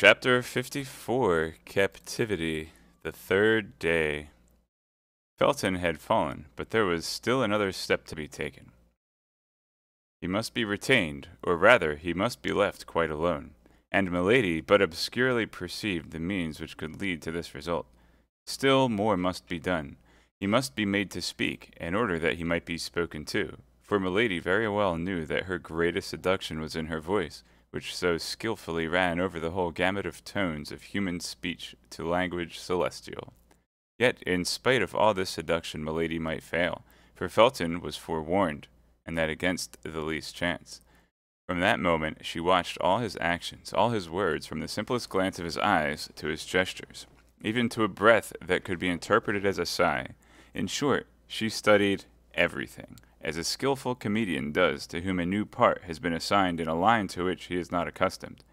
Chapter 54, Captivity, the Third Day. Felton had fallen, but there was still another step to be taken. He must be retained, or rather, he must be left quite alone, and Milady but obscurely perceived the means which could lead to this result. Still more must be done. He must be made to speak, in order that he might be spoken to, for Milady very well knew that her greatest seduction was in her voice, which so skilfully ran over the whole gamut of tones of human speech to language celestial. Yet, in spite of all this seduction, Milady might fail, for Felton was forewarned, and that against the least chance. From that moment she watched all his actions, all his words, from the simplest glance of his eyes to his gestures, even to a breath that could be interpreted as a sigh. In short, she studied everything, as a skillful comedian does to whom a new part has been assigned in a line to which he is not accustomed.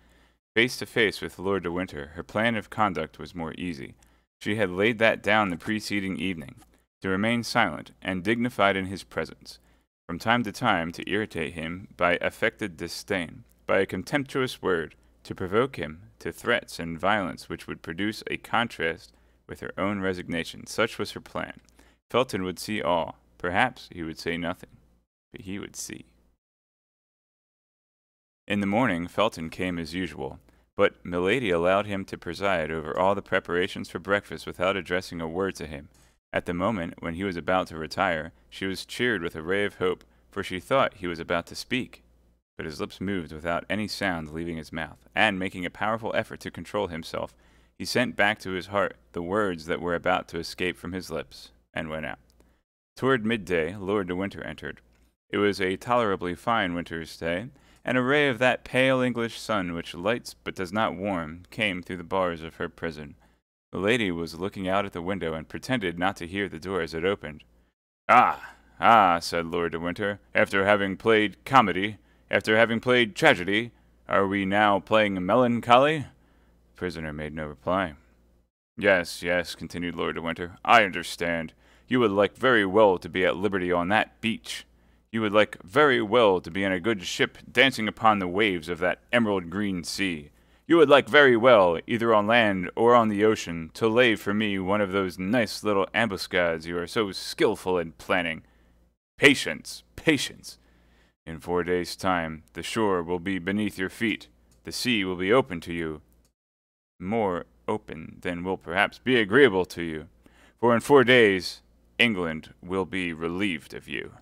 Face to face with Lord de Winter, her plan of conduct was more easy. She had laid that down the preceding evening, to remain silent and dignified in his presence, from time to time to irritate him by affected disdain, by a contemptuous word, to provoke him to threats and violence which would produce a contrast with her own resignation. Such was her plan. Felton would see all. Perhaps he would say nothing, but he would see. In the morning Felton came as usual, but Milady allowed him to preside over all the preparations for breakfast without addressing a word to him. At the moment when he was about to retire, she was cheered with a ray of hope, for she thought he was about to speak. But his lips moved without any sound leaving his mouth, and, making a powerful effort to control himself, he sent back to his heart the words that were about to escape from his lips, and went out. Toward midday, Lord de Winter entered. It was a tolerably fine winter's day, and a ray of that pale English sun which lights but does not warm came through the bars of her prison. The lady was looking out at the window and pretended not to hear the door as it opened. Ah, said Lord de Winter, after having played comedy, after having played tragedy, are we now playing melancholy? The prisoner made no reply. Yes, continued Lord de Winter, I understand. You would like very well to be at liberty on that beach. You would like very well to be in a good ship dancing upon the waves of that emerald green sea. You would like very well, either on land or on the ocean, to lay for me one of those nice little ambuscades you are so skillful in planning. Patience, patience. In 4 days' time, the shore will be beneath your feet. The sea will be open to you. More open than will perhaps be agreeable to you. For in 4 days, England will be relieved of you.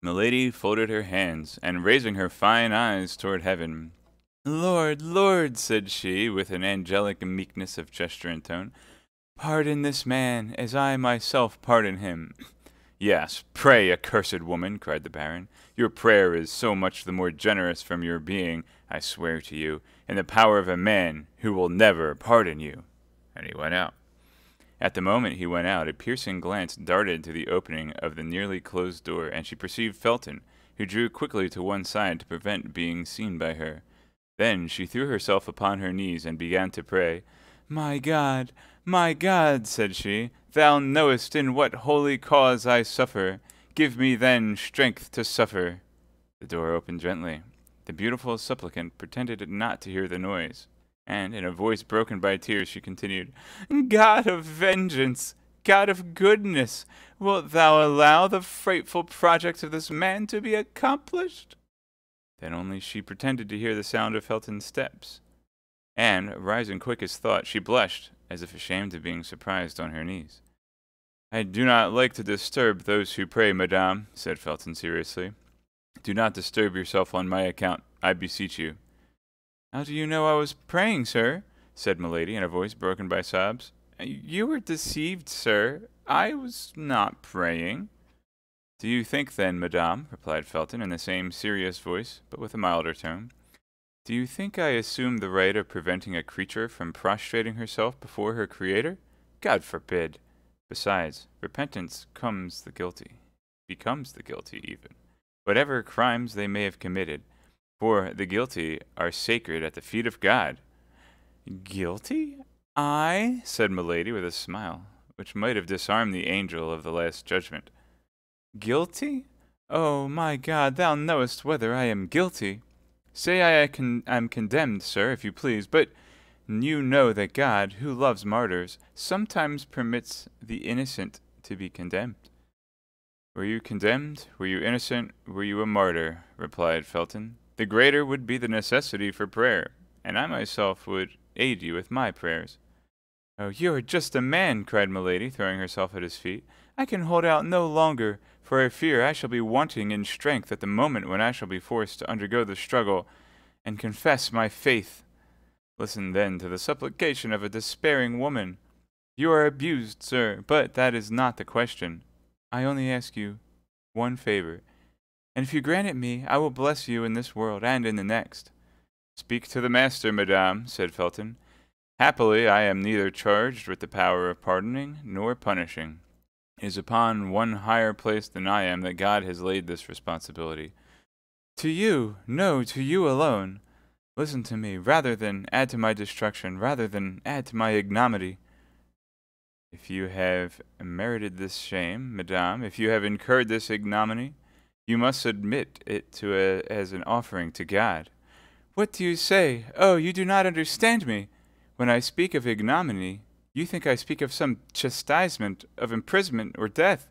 Milady folded her hands, and raising her fine eyes toward heaven, Lord, Lord, said she, with an angelic meekness of gesture and tone, pardon this man, as I myself pardon him. Yes, pray, accursed woman, cried the Baron. Your prayer is so much the more generous from your being, I swear to you, in the power of a man who will never pardon you. And he went out. At the moment he went out, a piercing glance darted to the opening of the nearly closed door, and she perceived Felton, who drew quickly to one side to prevent being seen by her. Then she threw herself upon her knees and began to pray. My God, said she, thou knowest in what holy cause I suffer. Give me then strength to suffer. The door opened gently. The beautiful supplicant pretended not to hear the noise, and in a voice broken by tears she continued, God of vengeance, God of goodness, wilt thou allow the frightful project of this man to be accomplished? Then only she pretended to hear the sound of Felton's steps, and, rising quick as thought, she blushed, as if ashamed of being surprised on her knees. I do not like to disturb those who pray, madame, said Felton seriously. Do not disturb yourself on my account, I beseech you. How do you know I was praying, sir? Said Milady in a voice broken by sobs. You were deceived, sir. I was not praying. Do you think, then, madame, replied Felton in the same serious voice, but with a milder tone, do you think I assume the right of preventing a creature from prostrating herself before her Creator? God forbid. Besides, repentance becomes the guilty even, whatever crimes they may have committed. For the guilty are sacred at the feet of God. Guilty? I? Said Milady with a smile, which might have disarmed the angel of the Last Judgment. Guilty? Oh, my God, thou knowest whether I am guilty. Say I'm condemned, sir, if you please, but you know that God, who loves martyrs, sometimes permits the innocent to be condemned. Were you condemned? Were you innocent? Were you a martyr? Replied Felton. The greater would be the necessity for prayer, and I myself would aid you with my prayers. Oh, you are just a man, cried Milady, throwing herself at his feet. I can hold out no longer, for I fear I shall be wanting in strength at the moment when I shall be forced to undergo the struggle and confess my faith. Listen then to the supplication of a despairing woman. You are abused, sir, but that is not the question. I only ask you one favor, and if you grant it me, I will bless you in this world and in the next. Speak to the master, madame, said Felton. Happily, I am neither charged with the power of pardoning nor punishing. It is upon one higher place than I am that God has laid this responsibility. To you, no, to you alone. Listen to me, rather than add to my destruction, rather than add to my ignominy. If you have merited this shame, madame, if you have incurred this ignominy, you must submit it as an offering to God. What do you say? Oh, you do not understand me. When I speak of ignominy, you think I speak of some chastisement, of imprisonment or death.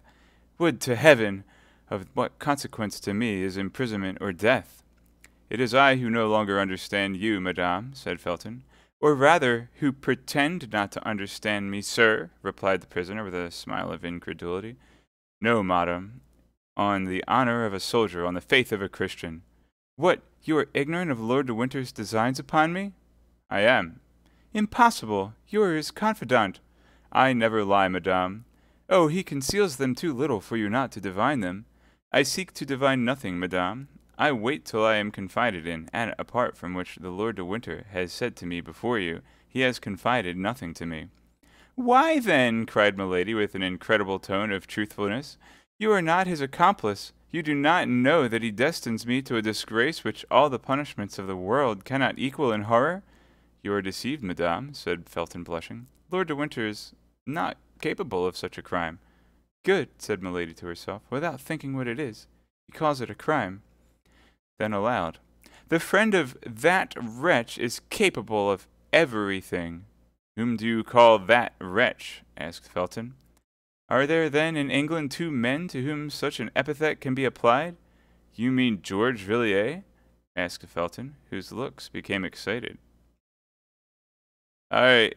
Would to heaven! Of what consequence to me is imprisonment or death? It is I who no longer understand you, madame, said Felton. Or rather, who pretend not to understand me, sir, replied the prisoner with a smile of incredulity. No, madam, on the honor of a soldier, on the faith of a Christian. What, you are ignorant of Lord de Winter's designs upon me? I am. Impossible! You are his confidant. I never lie, madame. Oh, he conceals them too little for you not to divine them. I seek to divine nothing, madame. I wait till I am confided in, and apart from which the Lord de Winter has said to me before you, he has confided nothing to me. Why, then, cried Milady with an incredible tone of truthfulness, you are not his accomplice. You do not know that he destines me to a disgrace which all the punishments of the world cannot equal in horror? You are deceived, madame, said Felton, blushing. Lord de Winter is not capable of such a crime. Good, said Milady to herself, without thinking what it is. He calls it a crime. Then aloud, the friend of that wretch is capable of everything. Whom do you call that wretch? Asked Felton. Are there then in England two men to whom such an epithet can be applied? You mean George Villiers? Asked Felton, whose looks became excited. All right.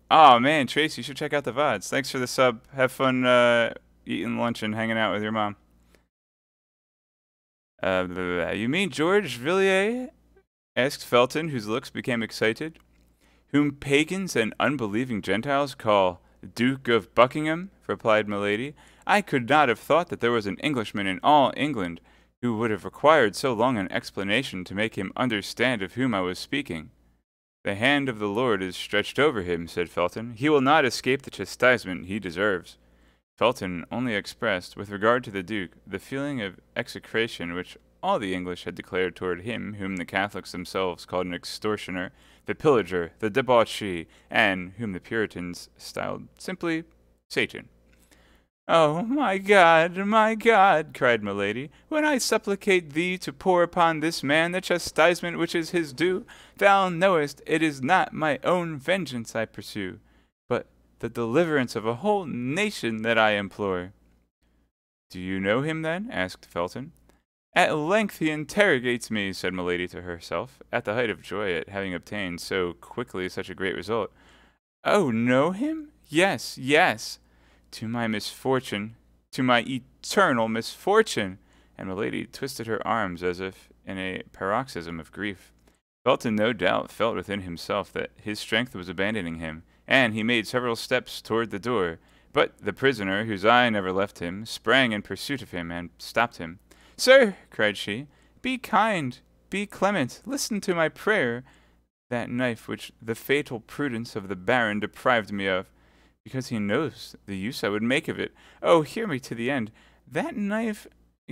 Oh, man, Trace, you should check out the VODs. Thanks for the sub. Have fun eating lunch and hanging out with your mom. You mean George Villiers? Asked Felton, whose looks became excited. Whom pagans and unbelieving Gentiles call Duke of Buckingham, replied Milady. I could not have thought that there was an Englishman in all England who would have required so long an explanation to make him understand of whom I was speaking. The hand of the Lord is stretched over him, said Felton. He will not escape the chastisement he deserves. Felton only expressed, with regard to the Duke, the feeling of execration which all the English had declared toward him whom the Catholics themselves called an extortioner, the pillager, the debauchee, and whom the Puritans styled simply Satan. Oh, my God, cried Milady, when I supplicate thee to pour upon this man the chastisement which is his due, thou knowest it is not my own vengeance I pursue, but the deliverance of a whole nation that I implore. Do you know him, then? Asked Felton. At length he interrogates me, said Milady to herself, at the height of joy at having obtained so quickly such a great result. Oh, know him? Yes, yes. To my misfortune, to my eternal misfortune! And Milady twisted her arms as if in a paroxysm of grief. Felton no doubt felt within himself that his strength was abandoning him, and he made several steps toward the door. But the prisoner, whose eye never left him, sprang in pursuit of him and stopped him. Sir, cried she, be kind, be clement, listen to my prayer. That knife which the fatal prudence of the Baron deprived me of, because he knows the use I would make of it. Oh, hear me to the end. That knife,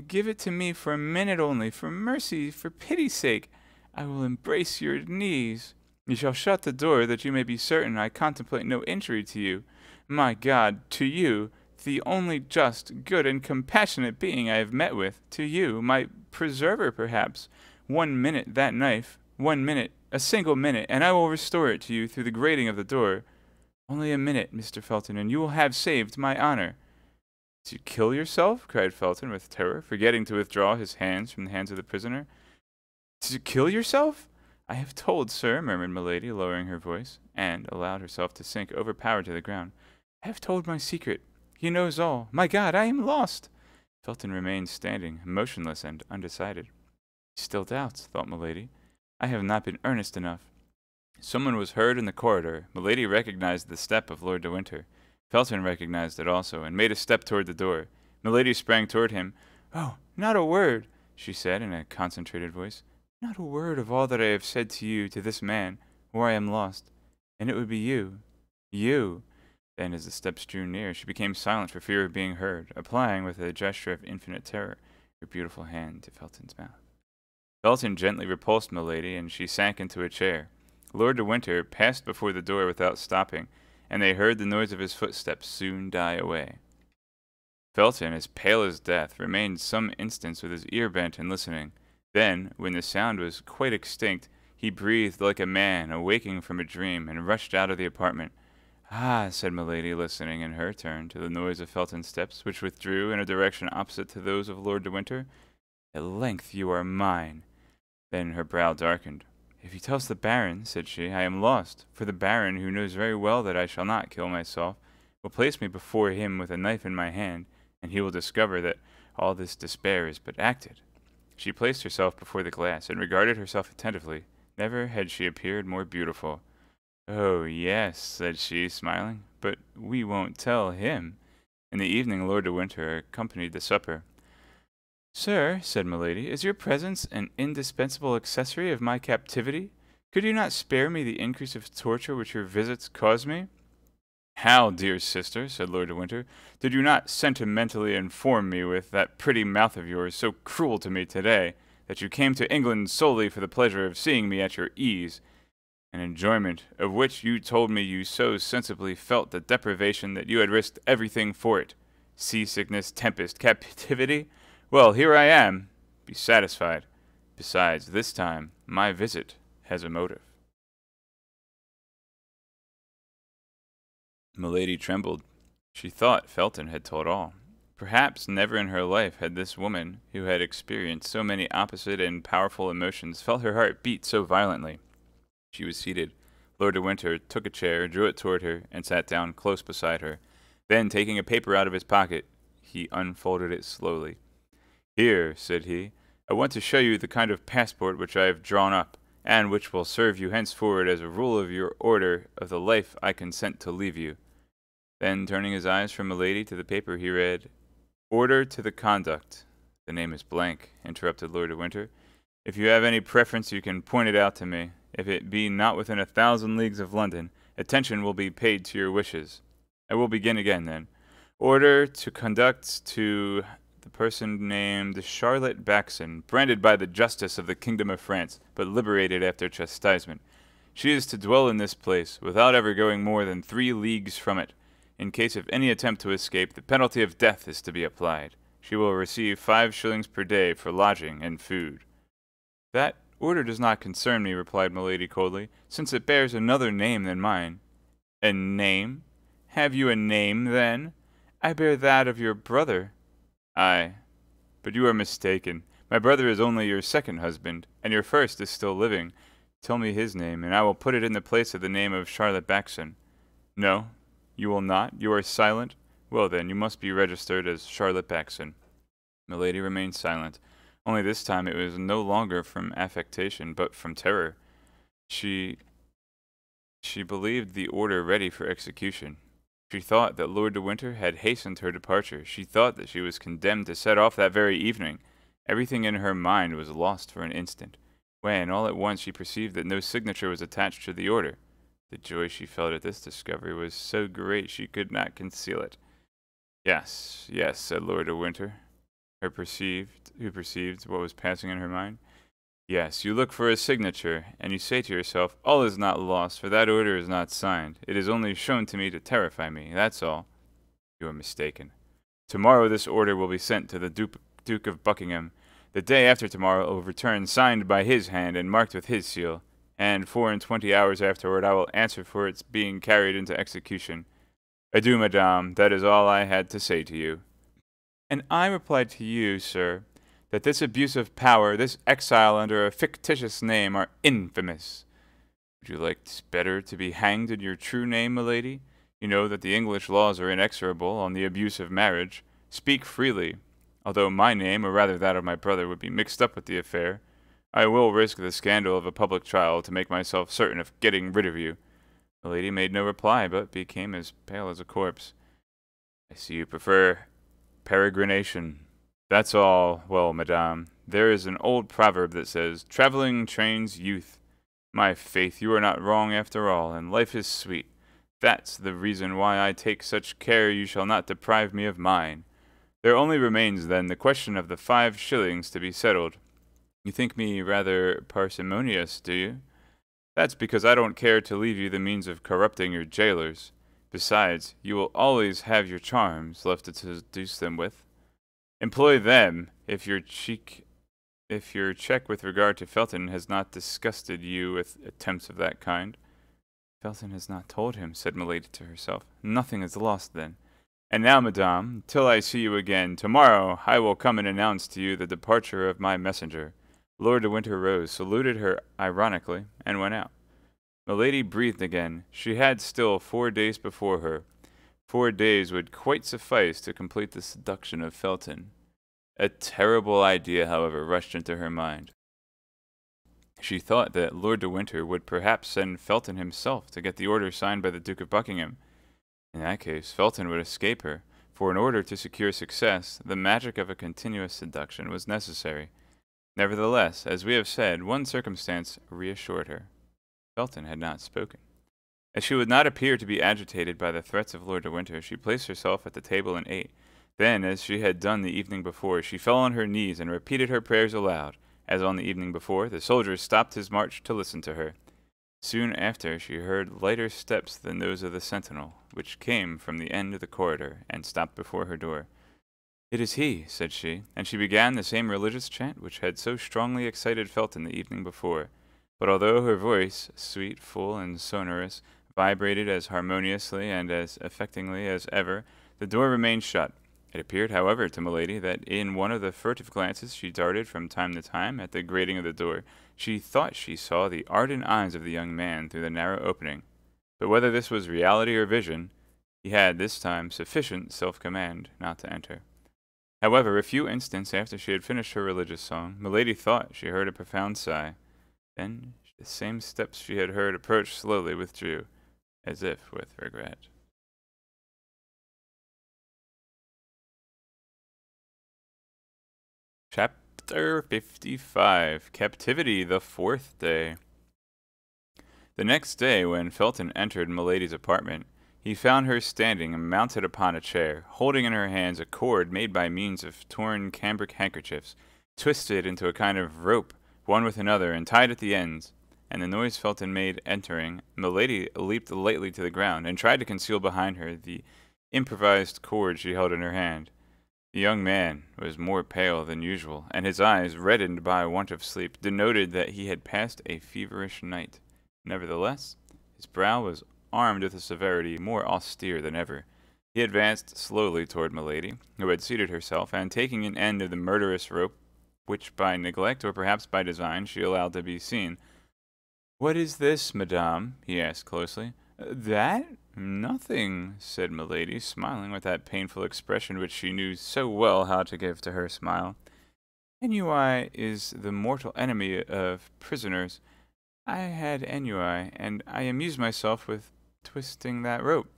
give it to me for a minute only, for mercy, for pity's sake. I will embrace your knees. You shall shut the door, that you may be certain I contemplate no injury to you. My God, to you, the only just, good, and compassionate being I have met with, to you, my preserver perhaps, 1 minute that knife, 1 minute, a single minute, and I will restore it to you through the grating of the door. Only a minute, Mr. Felton, and you will have saved my honor." "To kill yourself?" cried Felton with terror, forgetting to withdraw his hands from the hands of the prisoner. "To kill yourself?" "I have told, sir," murmured Milady, lowering her voice, and allowed herself to sink overpowered to the ground. "I have told my secret. He knows all. My God, I am lost!" Felton remained standing, motionless and undecided. "He still doubts," thought Milady. "I have not been earnest enough." Someone was heard in the corridor. Milady recognized the step of Lord de Winter. Felton recognized it also, and made a step toward the door. Milady sprang toward him. "Oh, not a word," she said in a concentrated voice. "Not a word of all that I have said to you, to this man, or I am lost. And it would be you. You." Then, as the steps drew near, she became silent for fear of being heard, applying, with a gesture of infinite terror, her beautiful hand to Felton's mouth. Felton gently repulsed Milady, and she sank into a chair. Lord de Winter passed before the door without stopping, and they heard the noise of his footsteps soon die away. Felton, as pale as death, remained some instants with his ear bent and listening. Then, when the sound was quite extinct, he breathed like a man awaking from a dream, and rushed out of the apartment. "Ah," said Milady, listening in her turn to the noise of Felton's steps, which withdrew in a direction opposite to those of Lord de Winter. "At length you are mine." Then her brow darkened. "If he tells the Baron," said she, "I am lost, for the Baron, who knows very well that I shall not kill myself, will place me before him with a knife in my hand, and he will discover that all this despair is but acted." She placed herself before the glass, and regarded herself attentively. Never had she appeared more beautiful. "Oh, yes," said she, smiling, "but we won't tell him." In the evening Lord de Winter accompanied the supper. "Sir," said Milady, "is your presence an indispensable accessory of my captivity? Could you not spare me the increase of torture which your visits cause me?" "How, dear sister," said Lord de Winter, "did you not sentimentally inform me with that pretty mouth of yours, so cruel to me today, that you came to England solely for the pleasure of seeing me at your ease, an enjoyment of which you told me you so sensibly felt the deprivation that you had risked everything for it? Seasickness, tempest, captivity? Well, here I am. Be satisfied. Besides, this time, my visit has a motive." Milady trembled. She thought Felton had told all. Perhaps never in her life had this woman, who had experienced so many opposite and powerful emotions, felt her heart beat so violently. She was seated. Lord de Winter took a chair, drew it toward her, and sat down close beside her. Then, taking a paper out of his pocket, he unfolded it slowly. "Here," said he, "I want to show you the kind of passport which I have drawn up, and which will serve you henceforward as a rule of your order of the life I consent to leave you." Then, turning his eyes from Milady to the paper, he read, "Order to the conduct." "The name is blank," interrupted Lord de Winter. "If you have any preference, you can point it out to me. If it be not within 1,000 leagues of London, attention will be paid to your wishes. I will begin again, then. Order to conduct to the person named Charlotte Backson, branded by the justice of the Kingdom of France, but liberated after chastisement. She is to dwell in this place, without ever going more than 3 leagues from it. In case of any attempt to escape, the penalty of death is to be applied. She will receive 5 shillings per day for lodging and food." "That order does not concern me," replied Milady coldly, "since it bears another name than mine." "A name? Have you a name, then?" "I bear that of your brother." "Aye, but you are mistaken. My brother is only your second husband, and your first is still living. Tell me his name, and I will put it in the place of the name of Charlotte Backson." "No, you will not? You are silent? Well, then, you must be registered as Charlotte Backson." Milady remained silent. Only this time it was no longer from affectation, but from terror. She believed the order ready for execution. She thought that Lord de Winter had hastened her departure. She thought that she was condemned to set off that very evening. Everything in her mind was lost for an instant, when all at once she perceived that no signature was attached to the order. The joy she felt at this discovery was so great she could not conceal it. "Yes, yes," said Lord de Winter, who perceived what was passing in her mind. "Yes, you look for a signature, and you say to yourself, all is not lost, for that order is not signed. It is only shown to me to terrify me, that's all. You are mistaken. Tomorrow this order will be sent to the Duke of Buckingham. The day after tomorrow will return signed by his hand and marked with his seal, and 4 and 20 hours afterward I will answer for its being carried into execution. Adieu, madame, that is all I had to say to you. And I replied to you, sir, that this abuse of power, this exile under a fictitious name, are infamous. Would you like better to be hanged in your true name, milady? You know that the English laws are inexorable on the abuse of marriage. Speak freely. Although my name, or rather that of my brother, would be mixed up with the affair, I will risk the scandal of a public trial to make myself certain of getting rid of you. The lady made no reply, but became as pale as a corpse. I see you prefer peregrination. That's all. Well, madame, there is an old proverb that says, traveling trains youth. My faith, you are not wrong after all, and life is sweet. That's the reason why I take such care you shall not deprive me of mine. There only remains, then, the question of the 5 shillings to be settled. You think me rather parsimonious, do you? That's because I don't care to leave you the means of corrupting your jailers. Besides, you will always have your charms left to seduce them with. Employ them, if your check with regard to Felton has not disgusted you with attempts of that kind. Felton has not told him, said Milady to herself. Nothing is lost, then. And now, madame, till I see you again, tomorrow I will come and announce to you the departure of my messenger. Lord de Winter rose, saluted her ironically, and went out. Milady breathed again. She had still 4 days before her. 4 days would quite suffice to complete the seduction of Felton. A terrible idea, however, rushed into her mind. She thought that Lord de Winter would perhaps send Felton himself to get the order signed by the Duke of Buckingham. In that case, Felton would escape her, for in order to secure success, the magic of a continuous seduction was necessary. Nevertheless, as we have said, one circumstance reassured her. Felton had not spoken. As she would not appear to be agitated by the threats of Lord de Winter, she placed herself at the table and ate. Then, as she had done the evening before, she fell on her knees and repeated her prayers aloud. As on the evening before, the soldier stopped his march to listen to her. Soon after, she heard lighter steps than those of the sentinel, which came from the end of the corridor, and stopped before her door. "It is he," said she, and she began the same religious chant which had so strongly excited Felton the evening before. But although her voice, sweet, full, and sonorous, vibrated as harmoniously and as affectingly as ever, the door remained shut. It appeared, however, to Milady that in one of the furtive glances she darted from time to time at the grating of the door, she thought she saw the ardent eyes of the young man through the narrow opening. But whether this was reality or vision, he had this time sufficient self-command not to enter. However, a few instants after she had finished her religious song, Milady thought she heard a profound sigh. Then the same steps she had heard approach slowly withdrew, as if with regret. Chapter 55. Captivity, the 4th day. The next day, when Felton entered Milady's apartment, he found her standing mounted upon a chair, holding in her hands a cord made by means of torn cambric handkerchiefs, twisted into a kind of rope, one with another, and tied at the ends. And the noise Felton made entering, Milady leaped lightly to the ground, and tried to conceal behind her the improvised cord she held in her hand. The young man was more pale than usual, and his eyes, reddened by want of sleep, denoted that he had passed a feverish night. Nevertheless, his brow was armed with a severity more austere than ever. He advanced slowly toward Milady, who had seated herself, and taking an end of the murderous rope, which by neglect or perhaps by design she allowed to be seen. "What is this, madame?" he asked closely. "That? Nothing," said Milady, smiling with that painful expression which she knew so well how to give to her smile. "Ennui is the mortal enemy of prisoners. I had ennui, and I amused myself with twisting that rope."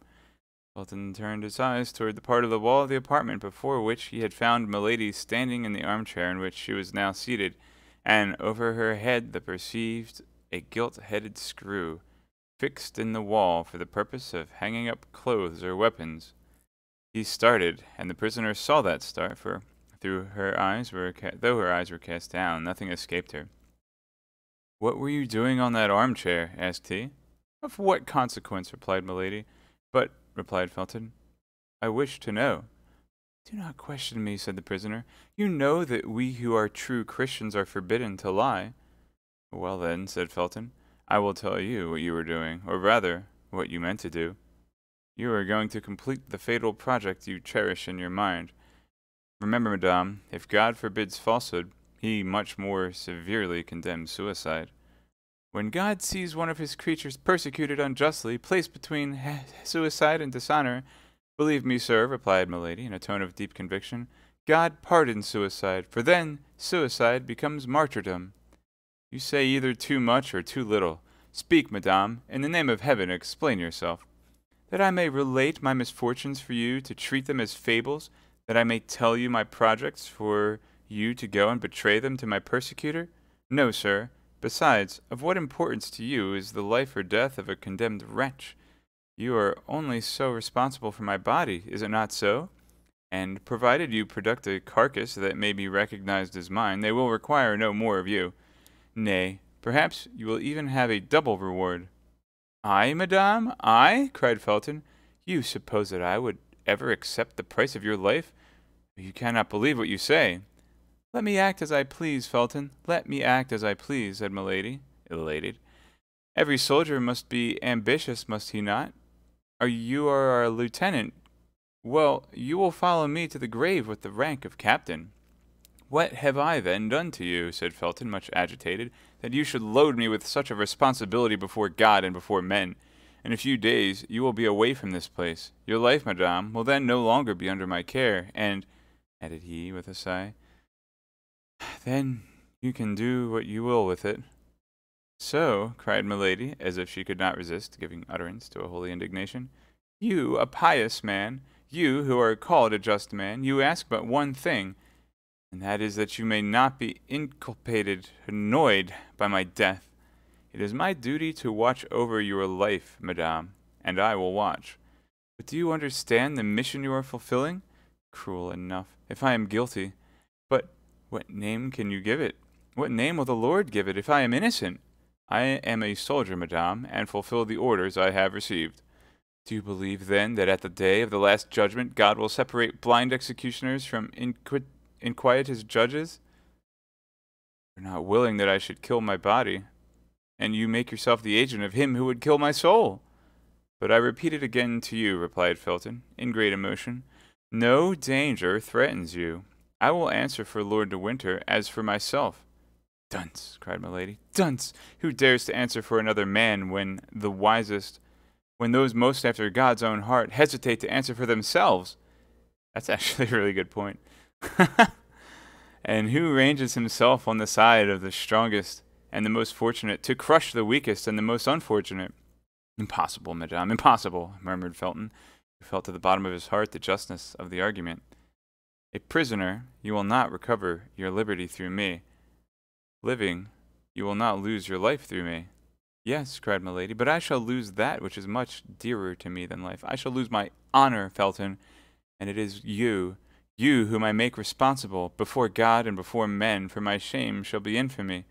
Felton turned his eyes toward the part of the wall of the apartment before which he had found Milady standing in the armchair in which she was now seated, and over her head the perceived a gilt-headed screw, fixed in the wall for the purpose of hanging up clothes or weapons. He started, and the prisoner saw that start, for though her eyes were cast down, nothing escaped her. "What were you doing on that armchair?" asked he. "Of what consequence?" replied Milady. "But," replied Felton, "I wish to know." Do not question me, said the prisoner. You know that we who are true Christians are forbidden to lie. Well then, said Felton, I will tell you what you were doing, or rather, what you meant to do. You are going to complete the fatal project you cherish in your mind. Remember, madame, if God forbids falsehood, he much more severely condemns suicide. When God sees one of his creatures persecuted unjustly, placed between suicide and dishonor, believe me, sir, replied Milady in a tone of deep conviction, God pardons suicide, for then suicide becomes martyrdom. You say either too much or too little. Speak, madame, in the name of heaven, explain yourself. That I may relate my misfortunes for you to treat them as fables, that I may tell you my projects for you to go and betray them to my persecutor? No, sir. Besides, of what importance to you is the life or death of a condemned wretch? You are only so responsible for my body, is it not so? And provided you product a carcass that may be recognized as mine, they will require no more of you. Nay, perhaps you will even have a double reward. I, madame? I? Cried Felton. You suppose that I would ever accept the price of your life? You cannot believe what you say. Let me act as I please, Felton. Let me act as I please, said Milady, elated. Every soldier must be ambitious, must he not? You are our lieutenant. Well, you will follow me to the grave with the rank of captain. What have I, then, done to you, said Felton, much agitated, that you should load me with such a responsibility before God and before men? In a few days you will be away from this place. Your life, madame, will then no longer be under my care, and, added he with a sigh, then you can do what you will with it. So, cried Milady, as if she could not resist giving utterance to a holy indignation, you, a pious man, you who are called a just man, you ask but one thing, and that is that you may not be inculpated, annoyed by my death. It is my duty to watch over your life, madame, and I will watch. But do you understand the mission you are fulfilling? Cruel enough, if I am guilty. But what name can you give it? What name will the Lord give it if I am innocent? I am a soldier, madame, and fulfill the orders I have received. Do you believe, then, that at the day of the last judgment God will separate blind executioners from inquietus judges? You are not willing that I should kill my body, and you make yourself the agent of him who would kill my soul. But I repeat it again to you, replied Felton, in great emotion. No danger threatens you. I will answer for Lord de Winter as for myself. Dunce, cried Milady. Dunce! Who dares to answer for another man when those most after God's own heart hesitate to answer for themselves? That's actually a really good point. And who ranges himself on the side of the strongest and the most fortunate to crush the weakest and the most unfortunate? Impossible, madame, impossible, murmured Felton, who felt to the bottom of his heart the justness of the argument. A prisoner, you will not recover your liberty through me. Living, you will not lose your life through me. Yes, cried Milady, but I shall lose that which is much dearer to me than life. I shall lose my honor, Felton, and it is you whom I make responsible before God and before men, for my shame shall be infamy.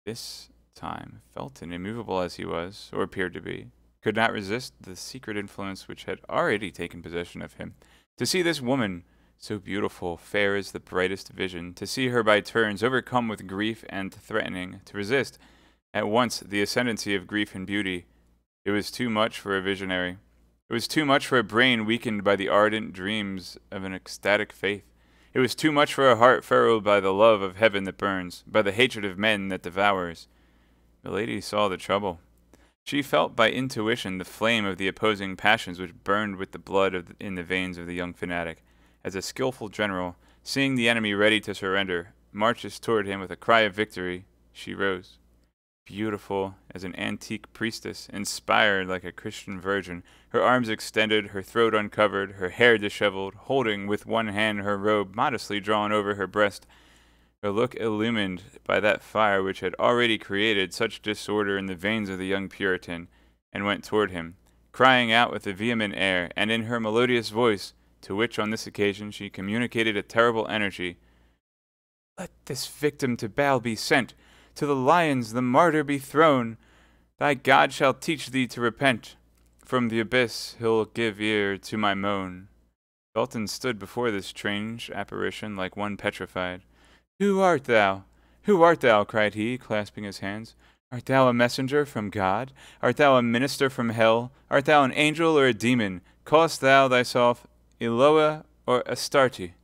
This time, Felton, immovable as he was, or appeared to be, could not resist the secret influence which had already taken possession of him. To see this woman, so beautiful, fair as the brightest vision, to see her by turns overcome with grief and threatening, to resist at once the ascendancy of grief and beauty, it was too much for a visionary. It was too much for a brain weakened by the ardent dreams of an ecstatic faith. It was too much for a heart furrowed by the love of heaven that burns, by the hatred of men that devours. Milady saw the trouble. She felt by intuition the flame of the opposing passions which burned with the blood in the veins of the young fanatic. As a skillful general, seeing the enemy ready to surrender, marches toward him with a cry of victory, she rose. Beautiful as an antique priestess, inspired like a Christian virgin, her arms extended, her throat uncovered, her hair disheveled, holding with one hand her robe modestly drawn over her breast, her look illumined by that fire which had already created such disorder in the veins of the young Puritan, and went toward him, crying out with a vehement air, and in her melodious voice, to which on this occasion she communicated a terrible energy, "Let this victim to Baal be sent, to the lions the martyr be thrown. Thy God shall teach thee to repent. From the abyss he'll give ear to my moan. Felton stood before this strange apparition like one petrified. "Who art thou? Who art thou?" cried he, clasping his hands. "Art thou a messenger from God? Art thou a minister from hell? Art thou an angel or a demon? Callest thou thyself Eloa or Astarte?"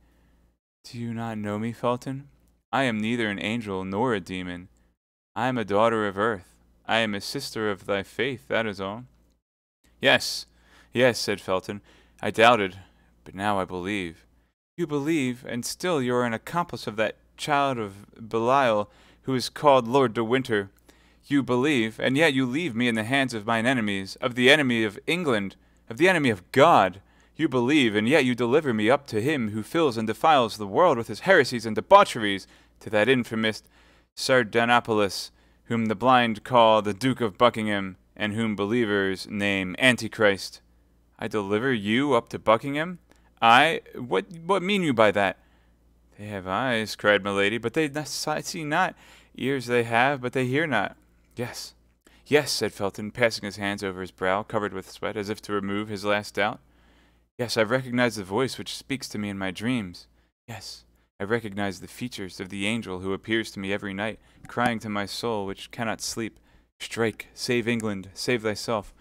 "Do you not know me, Felton? I am neither an angel nor a demon. I am a daughter of earth. I am a sister of thy faith, that is all." "Yes, yes," said Felton. "I doubted, but now I believe." "You believe, and still you are an accomplice of that child of Belial who is called Lord de Winter. You believe, and yet you leave me in the hands of mine enemies, of the enemy of England, of the enemy of God. You believe, and yet you deliver me up to him who fills and defiles the world with his heresies and debaucheries, to that infamous Sardanapalus, whom the blind call the Duke of Buckingham, and whom believers name Antichrist." "I deliver you up to Buckingham? I? What mean you by that?" "They have eyes," cried Milady, "but they see not. Ears they have, but they hear not." "Yes, yes," said Felton, passing his hands over his brow, covered with sweat, as if to remove his last doubt. "Yes, I recognize the voice which speaks to me in my dreams. Yes, I recognize the features of the angel who appears to me every night, crying to my soul which cannot sleep, 'Strike, save England, save thyself,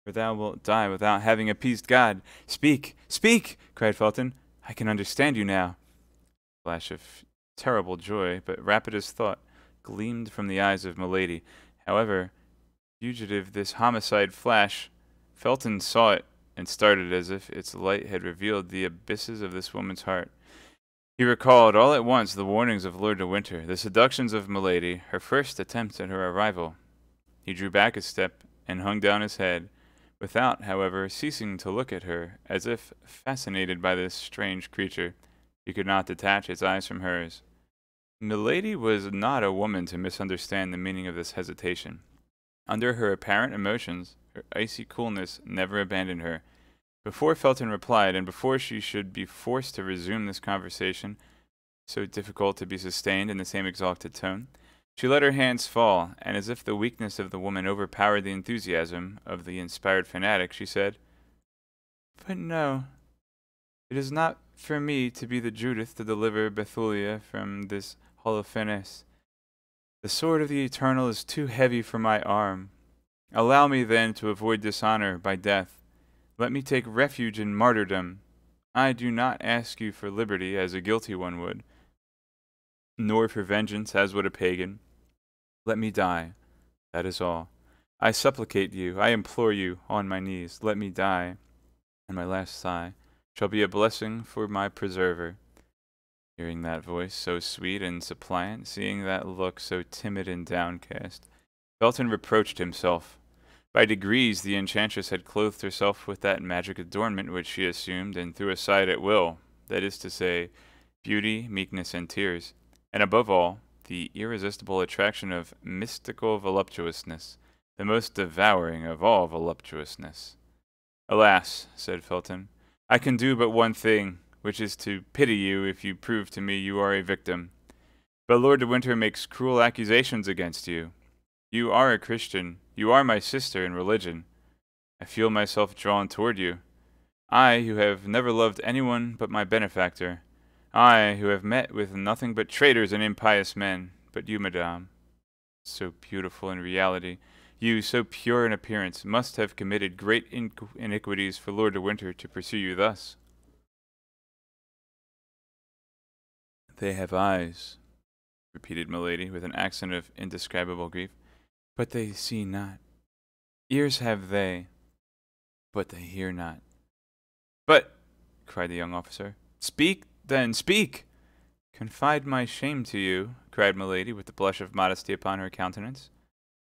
for thou wilt die without having appeased God.' Speak, speak!" cried Felton. "I can understand you now." A flash of terrible joy, but rapid as thought, gleamed from the eyes of Milady. However fugitive this homicide flash, Felton saw it and started as if its light had revealed the abysses of this woman's heart. He recalled all at once the warnings of Lord de Winter, the seductions of Milady, her first attempts at her arrival. He drew back a step and hung down his head, without, however, ceasing to look at her, as if fascinated by this strange creature. He could not detach his eyes from hers. Milady was not a woman to misunderstand the meaning of this hesitation. Under her apparent emotions, her icy coolness never abandoned her. Before Felton replied, and before she should be forced to resume this conversation, so difficult to be sustained in the same exalted tone, she let her hands fall, and as if the weakness of the woman overpowered the enthusiasm of the inspired fanatic, she said, "But no, it is not for me to be the Judith to deliver Bethulia from this Holofernes. The sword of the Eternal is too heavy for my arm. Allow me, then, to avoid dishonor by death. Let me take refuge in martyrdom. I do not ask you for liberty as a guilty one would, nor for vengeance as would a pagan. Let me die, that is all. I supplicate you, I implore you, on my knees, let me die, and my last sigh shall be a blessing for my preserver." Hearing that voice so sweet and suppliant, seeing that look so timid and downcast, Felton reproached himself. By degrees the enchantress had clothed herself with that magic adornment which she assumed and threw aside at will, that is to say, beauty, meekness, and tears, and above all, the irresistible attraction of mystical voluptuousness, the most devouring of all voluptuousness. "Alas," said Felton, "I can do but one thing, which is to pity you if you prove to me you are a victim. But Lord de Winter makes cruel accusations against you. You are a Christian. You are my sister in religion. I feel myself drawn toward you. I, who have never loved anyone but my benefactor. I, who have met with nothing but traitors and impious men. But you, madame, so beautiful in reality, you, so pure in appearance, must have committed great iniquities for Lord de Winter to pursue you thus." "They have eyes," repeated Milady, with an accent of indescribable grief, "but they see not. Ears have they, but they hear not." "But," cried the young officer, "speak, then, speak!" "Confide my shame to you," cried Milady, with the blush of modesty upon her countenance,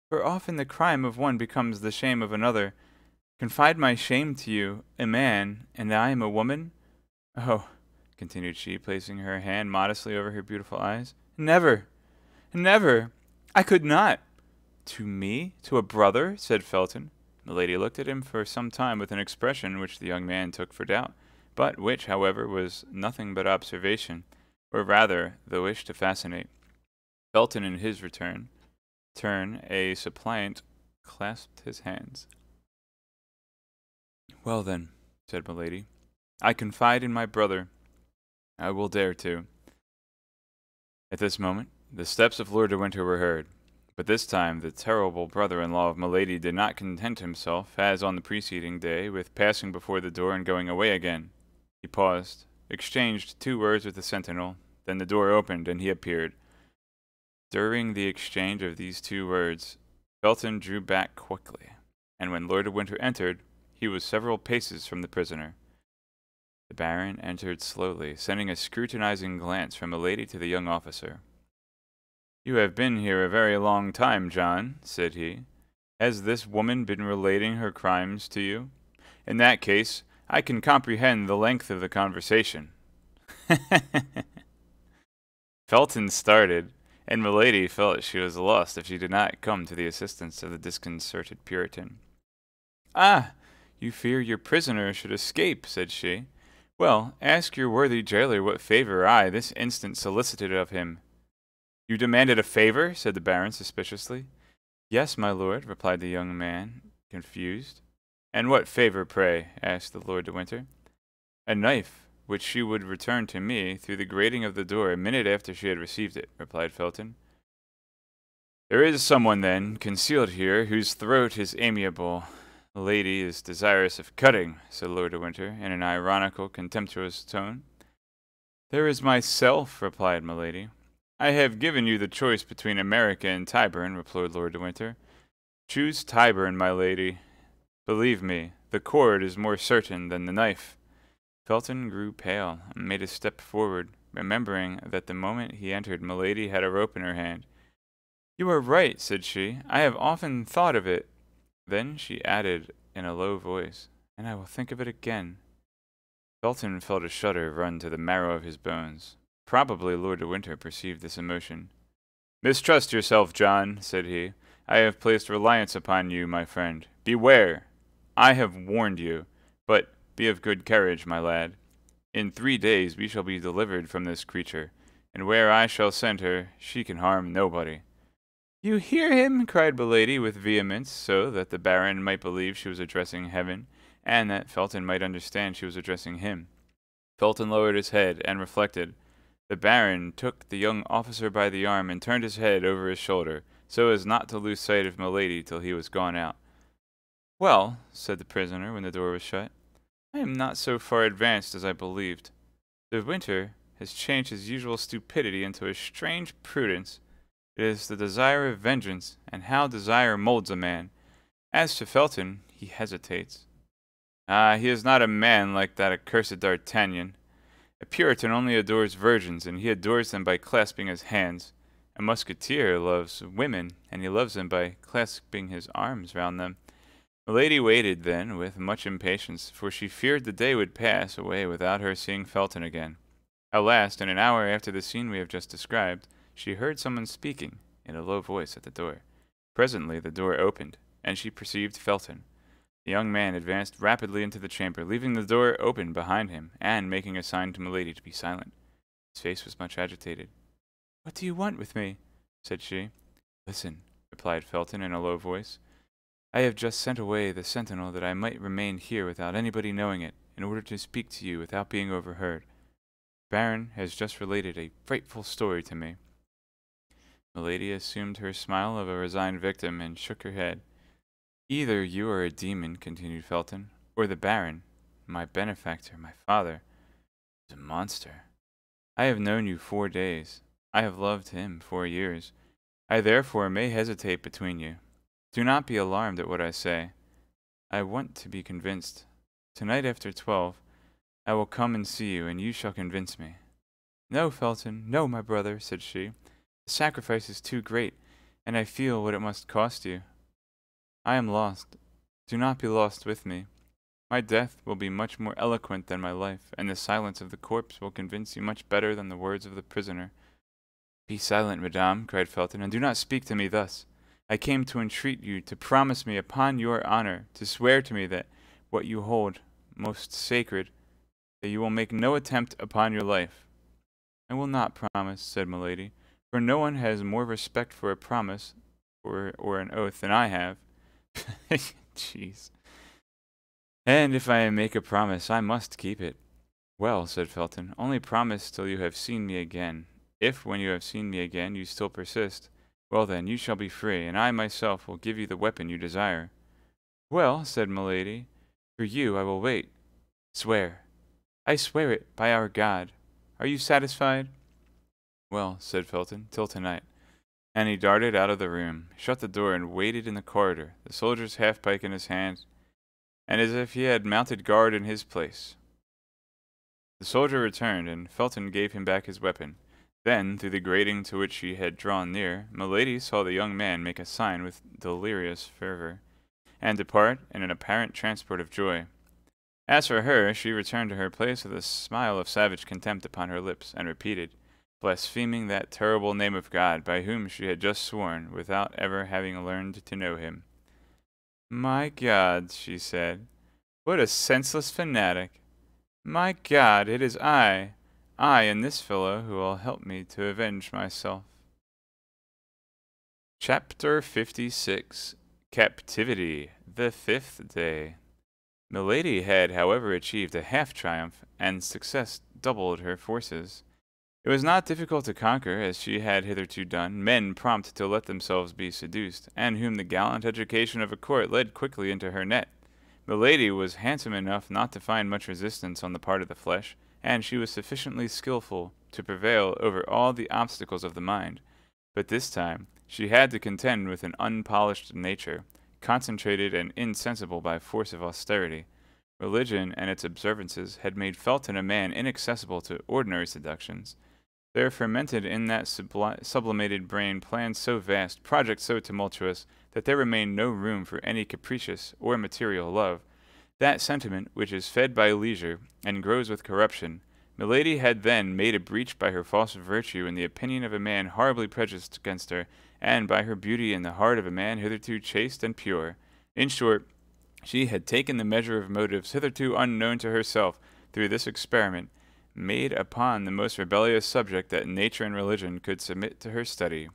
"for often the crime of one becomes the shame of another. Confide my shame to you, a man, and I am a woman? Oh," continued she, placing her hand modestly over her beautiful eyes, "never! Never! I could not!" "To me? To a brother?" said Felton. Milady looked at him for some time with an expression which the young man took for doubt, but which, however, was nothing but observation, or rather the wish to fascinate. Felton, in his turn, a suppliant, clasped his hands. "Well, then," said Milady, I confide in my brother. I will dare to. At this moment, the steps of Lord de Winter were heard. But this time the terrible brother-in-law of Milady did not content himself, as on the preceding day, with passing before the door and going away again. He paused, exchanged 2 words with the sentinel, then the door opened and he appeared. During the exchange of these 2 words, Felton drew back quickly, and when Lord de Winter entered, he was several paces from the prisoner. The Baron entered slowly, sending a scrutinizing glance from Milady to the young officer. "You have been here a very long time, John," said he. "Has this woman been relating her crimes to you? In that case, I can comprehend the length of the conversation." Felton started, and Milady felt she was lost if she did not come to the assistance of the disconcerted Puritan. "Ah, you fear your prisoner should escape," said she. "Well, ask your worthy jailer what favor I this instant solicited of him." "You demanded a favor?" said the Baron suspiciously. "Yes, my lord," replied the young man, confused. "And what favor, pray?" asked the Lord de Winter. "A knife, which she would return to me through the grating of the door a minute after she had received it," replied Felton. "There is someone, then, concealed here, whose throat is amiable. The lady is desirous of cutting," said Lord de Winter, in an ironical, contemptuous tone. "There is myself," replied Milady. "I have given you the choice between America and Tyburn," replied Lord de Winter. "Choose Tyburn, my lady. Believe me, the cord is more certain than the knife." Felton grew pale, and made a step forward, remembering that the moment he entered Milady had a rope in her hand. "You are right," said she. "I have often thought of it." Then she added in a low voice, "And I will think of it again." Felton felt a shudder run to the marrow of his bones. Probably Lord de Winter perceived this emotion. "Mistrust yourself, John," said he. "I have placed reliance upon you, my friend. Beware! I have warned you, but be of good courage, my lad. In 3 days we shall be delivered from this creature, and where I shall send her, she can harm nobody." "You hear him?" cried Milady with vehemence, so that the Baron might believe she was addressing heaven, and that Felton might understand she was addressing him. Felton lowered his head and reflected. The Baron took the young officer by the arm and turned his head over his shoulder, so as not to lose sight of Milady till he was gone out. "Well," said the prisoner when the door was shut, "I am not so far advanced as I believed. De Winter has changed his usual stupidity into a strange prudence. It is the desire of vengeance, and how desire molds a man. As to Felton, he hesitates. Ah, he is not a man like that accursed D'Artagnan. A Puritan only adores virgins, and he adores them by clasping his hands. A Musketeer loves women, and he loves them by clasping his arms round them." Milady waited, then, with much impatience, for she feared the day would pass away without her seeing Felton again. At last, in an hour after the scene we have just described, she heard someone speaking in a low voice at the door. Presently the door opened, and she perceived Felton. The young man advanced rapidly into the chamber, leaving the door open behind him, and making a sign to Milady to be silent. His face was much agitated. "What do you want with me?" said she. "Listen," replied Felton in a low voice. "I have just sent away the sentinel that I might remain here without anybody knowing it, in order to speak to you without being overheard. The Baron has just related a frightful story to me." Milady assumed her smile of a resigned victim and shook her head. "Either you are a demon," continued Felton, "or the Baron, my benefactor, my father, is a monster. I have known you 4 days. I have loved him 4 years. I therefore may hesitate between you. Do not be alarmed at what I say. I want to be convinced. Tonight after 12, I will come and see you, and you shall convince me." "No, Felton, no, my brother," said she. "The sacrifice is too great, and I feel what it must cost you. I am lost. Do not be lost with me. My death will be much more eloquent than my life, and the silence of the corpse will convince you much better than the words of the prisoner." "Be silent, madame," cried Felton, "and do not speak to me thus. I came to entreat you to promise me upon your honor, to swear to me that what you hold most sacred, that you will make no attempt upon your life." "I will not promise," said Milady, "for no one has more respect for a promise or an oath than I have." Jeez. "And if I make a promise, I must keep it. Well, said Felton, only promise till you have seen me again. If, when you have seen me again, you still persist, well then, you shall be free, and I myself will give you the weapon you desire. Well, said Milady, for you I will wait. Swear. I swear it, by our God. Are you satisfied? Well, said Felton, till tonight. And he darted out of the room, shut the door, and waited in the corridor, the soldier's half-pike in his hand, and as if he had mounted guard in his place. The soldier returned, and Felton gave him back his weapon. Then, through the grating to which he had drawn near, Milady saw the young man make a sign with delirious fervor, and depart in an apparent transport of joy. As for her, she returned to her place with a smile of savage contempt upon her lips, and repeated, blaspheming that terrible name of God by whom she had just sworn, without ever having learned to know him. My God, she said, what a senseless fanatic! My God, it is I and this fellow who will help me to avenge myself. Chapter 56 Captivity, the Fifth Day. Milady had, however, achieved a half-triumph, and success doubled her forces. It was not difficult to conquer, as she had hitherto done, men prompt to let themselves be seduced, and whom the gallant education of a court led quickly into her net. Milady was handsome enough not to find much resistance on the part of the flesh, and she was sufficiently skilful to prevail over all the obstacles of the mind. But this time she had to contend with an unpolished nature, concentrated and insensible by force of austerity. Religion and its observances had made Felton a man inaccessible to ordinary seductions. There fermented in that sublimated brain plans so vast, projects so tumultuous, that there remained no room for any capricious or material love. That sentiment which is fed by leisure and grows with corruption, Milady had then made a breach by her false virtue in the opinion of a man horribly prejudiced against her, and by her beauty in the heart of a man hitherto chaste and pure. In short, she had taken the measure of motives hitherto unknown to herself through this experiment, made upon the most rebellious subject that nature and religion could submit to her study.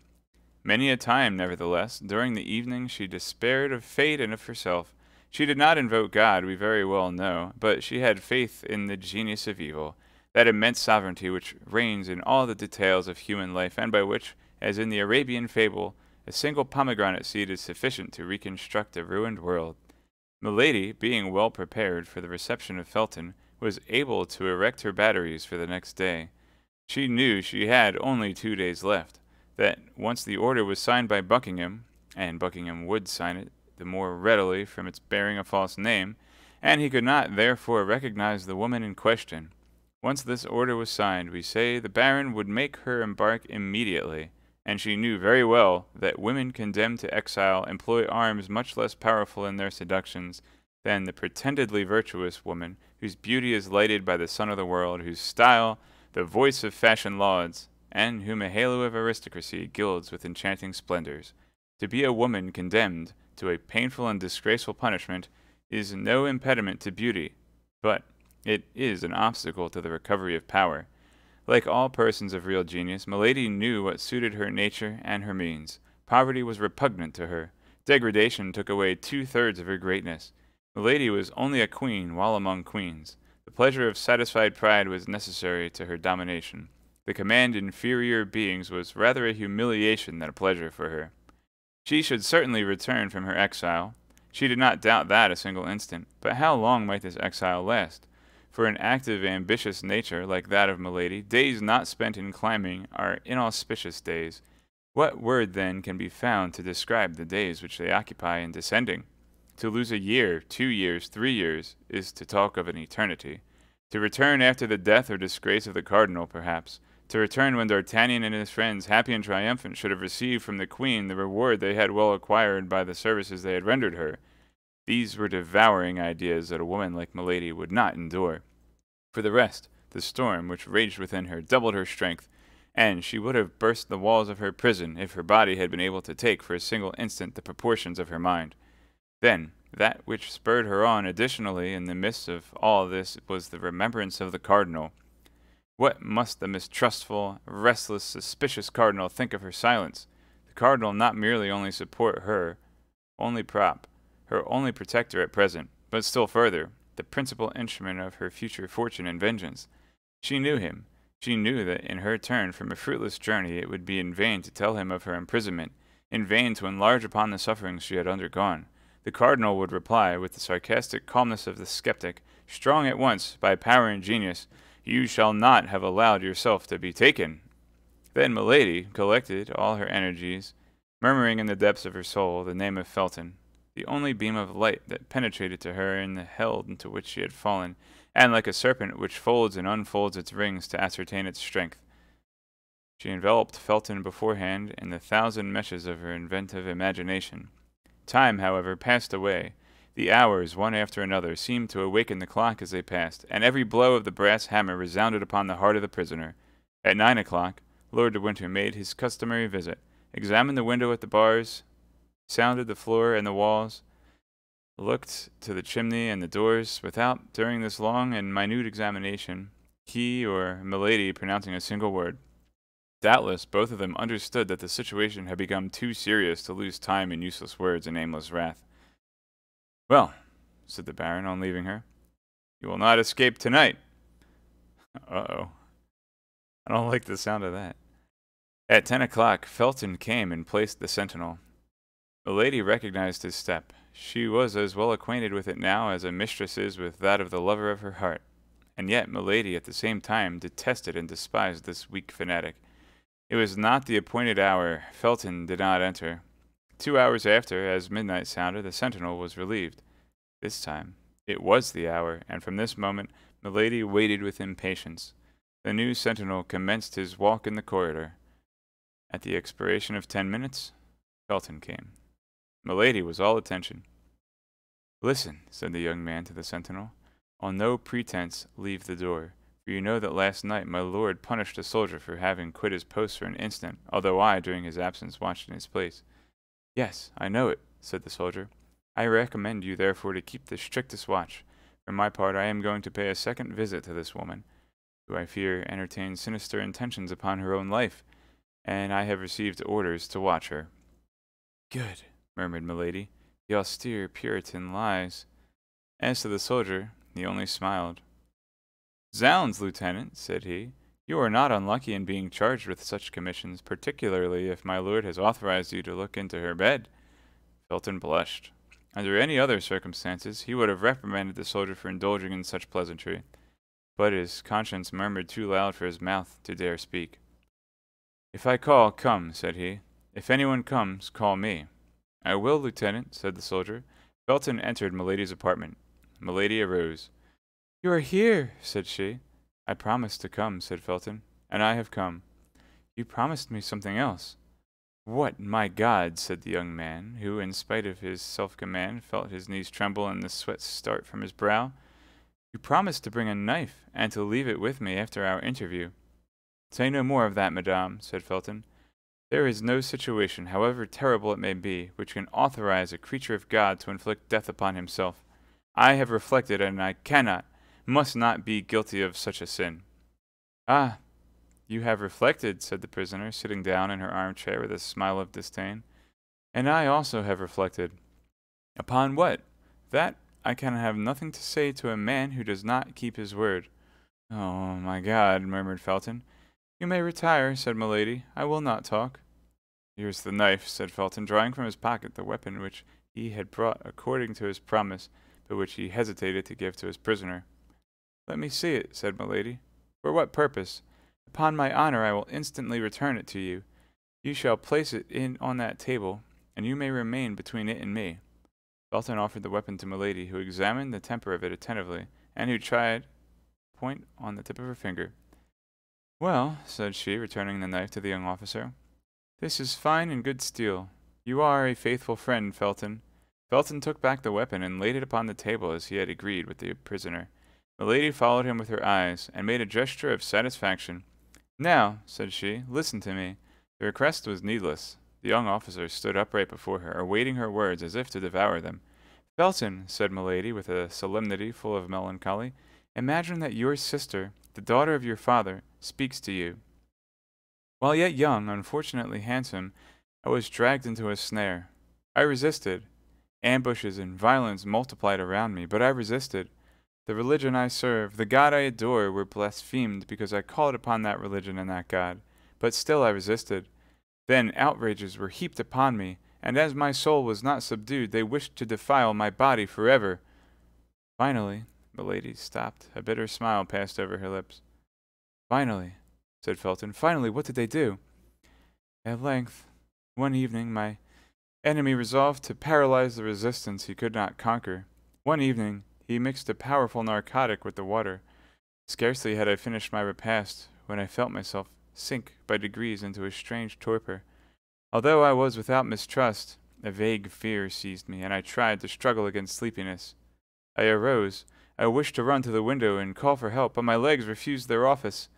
Many a time, nevertheless, during the evening she despaired of fate and of herself. She did not invoke God, we very well know, but she had faith in the genius of evil, that immense sovereignty which reigns in all the details of human life, and by which, as in the Arabian fable, a single pomegranate seed is sufficient to reconstruct a ruined world. Milady, being well prepared for the reception of Felton, was able to erect her batteries for the next day. She knew she had only 2 days left, that once the order was signed by Buckingham, and Buckingham would sign it the more readily from its bearing a false name, and he could not therefore recognize the woman in question. Once this order was signed, we say, the Baron would make her embark immediately, and she knew very well that women condemned to exile employ arms much less powerful in their seductions than the pretendedly virtuous woman, whose beauty is lighted by the sun of the world, whose style the voice of fashion lauds, and whom a halo of aristocracy gilds with enchanting splendors. To be a woman condemned to a painful and disgraceful punishment is no impediment to beauty, but it is an obstacle to the recovery of power. Like all persons of real genius, Milady knew what suited her nature and her means. Poverty was repugnant to her. Degradation took away 2/3 of her greatness. Milady was only a queen while among queens. The pleasure of satisfied pride was necessary to her domination. The command inferior beings was rather a humiliation than a pleasure for her. She should certainly return from her exile. She did not doubt that a single instant. But how long might this exile last? For an active, ambitious nature like that of Milady, days not spent in climbing are inauspicious days. What word, then, can be found to describe the days which they occupy in descending? To lose a year, 2 years, 3 years, is to talk of an eternity. To return after the death or disgrace of the cardinal, perhaps. To return when D'Artagnan and his friends, happy and triumphant, should have received from the queen the reward they had well acquired by the services they had rendered her. These were devouring ideas that a woman like Milady would not endure. For the rest, the storm which raged within her doubled her strength, and she would have burst the walls of her prison if her body had been able to take for a single instant the proportions of her mind. Then, that which spurred her on additionally in the midst of all this was the remembrance of the cardinal. What must the mistrustful, restless, suspicious cardinal think of her silence? The cardinal not merely only support her only prop, her only protector at present, but still further, the principal instrument of her future fortune and vengeance. She knew him. She knew that in her turn from a fruitless journey it would be in vain to tell him of her imprisonment, in vain to enlarge upon the sufferings she had undergone. The cardinal would reply, with the sarcastic calmness of the skeptic, strong at once by power and genius, "You shall not have allowed yourself to be taken." Then Milady collected all her energies, murmuring in the depths of her soul the name of Felton, the only beam of light that penetrated to her in the hell into which she had fallen, and like a serpent which folds and unfolds its rings to ascertain its strength, she enveloped Felton beforehand in the thousand meshes of her inventive imagination. Time, however, passed away. The hours, one after another, seemed to awaken the clock as they passed, and every blow of the brass hammer resounded upon the heart of the prisoner. At 9 o'clock, Lord de Winter made his customary visit, examined the window at the bars, sounded the floor and the walls, looked to the chimney and the doors, without, during this long and minute examination, he or Milady pronouncing a single word. Doubtless both of them understood that the situation had become too serious to lose time in useless words and aimless wrath. "Well," said the Baron on leaving her, "you will not escape tonight." Uh-oh. I don't like the sound of that. At 10 o'clock, Felton came and placed the sentinel. Milady recognized his step. She was as well acquainted with it now as a mistress is with that of the lover of her heart. And yet Milady at the same time detested and despised this weak fanatic. It was not the appointed hour. Felton did not enter. 2 hours after, as midnight sounded, the sentinel was relieved. This time it was the hour, and from this moment Milady waited with impatience. The new sentinel commenced his walk in the corridor. At the expiration of 10 minutes, Felton came. Milady was all attention. "Listen," said the young man to the sentinel. "On no pretense leave the door, for you know that last night my lord punished a soldier for having quit his post for an instant, although I, during his absence, watched in his place." "Yes, I know it," said the soldier. "I recommend you therefore to keep the strictest watch. For my part, I am going to pay a second visit to this woman, who I fear entertains sinister intentions upon her own life, and I have received orders to watch her." "Good," murmured Milady. "The austere Puritan lies." As to the soldier, he only smiled. "Zounds, Lieutenant," said he, "you are not unlucky in being charged with such commissions, particularly if my lord has authorized you to look into her bed." Felton blushed. Under any other circumstances, he would have reprimanded the soldier for indulging in such pleasantry, but his conscience murmured too loud for his mouth to dare speak. "If I call, come," said he. "If anyone comes, call me." "I will, Lieutenant," said the soldier. Felton entered Milady's apartment. Milady arose. "You are here," said she. "I promised to come," said Felton, "and I have come." "You promised me something else." "What, my God!" said the young man, who, in spite of his self-command, felt his knees tremble and the sweat start from his brow. "You promised to bring a knife, and to leave it with me after our interview." "Say no more of that, madame," said Felton. "There is no situation, however terrible it may be, which can authorize a creature of God to inflict death upon himself. I have reflected, and I must not be guilty of such a sin." "Ah, you have reflected," said the prisoner, sitting down in her armchair with a smile of disdain. "And I also have reflected." "Upon what?" "That I can have nothing to say to a man who does not keep his word." "Oh, my God," murmured Felton. "You may retire," said Milady. "I will not talk." "Here's the knife," said Felton, drawing from his pocket the weapon which he had brought according to his promise, but which he hesitated to give to his prisoner. "Let me see it," said Milady. "For what purpose?" "Upon my honor, I will instantly return it to you. You shall place it on that table, and you may remain between it and me." Felton offered the weapon to Milady, who examined the temper of it attentively, and who tried the point on the tip of her finger. "Well," said she, returning the knife to the young officer, "this is fine and good steel. You are a faithful friend, Felton." Felton took back the weapon and laid it upon the table as he had agreed with the prisoner. Milady followed him with her eyes, and made a gesture of satisfaction. "Now," said she, "listen to me." The request was needless. The young officer stood upright before her, awaiting her words as if to devour them. "Felton," said Milady, with a solemnity full of melancholy, "imagine that your sister, the daughter of your father, speaks to you. While yet young, unfortunately handsome, I was dragged into a snare. I resisted. Ambushes and violence multiplied around me, but I resisted. The religion I serve, the God I adore, were blasphemed because I called upon that religion and that God. But still I resisted. Then outrages were heaped upon me, and as my soul was not subdued, they wished to defile my body forever. Finally, Milady stopped. A bitter smile passed over her lips. Finally, said Felton, finally, what did they do? At length, one evening, my enemy resolved to paralyze the resistance he could not conquer. One evening, he mixed a powerful narcotic with the water. Scarcely had I finished my repast when I felt myself sink by degrees into a strange torpor. Although I was without mistrust, a vague fear seized me, and I tried to struggle against sleepiness. I arose. I wished to run to the window and call for help, but my legs refused their office.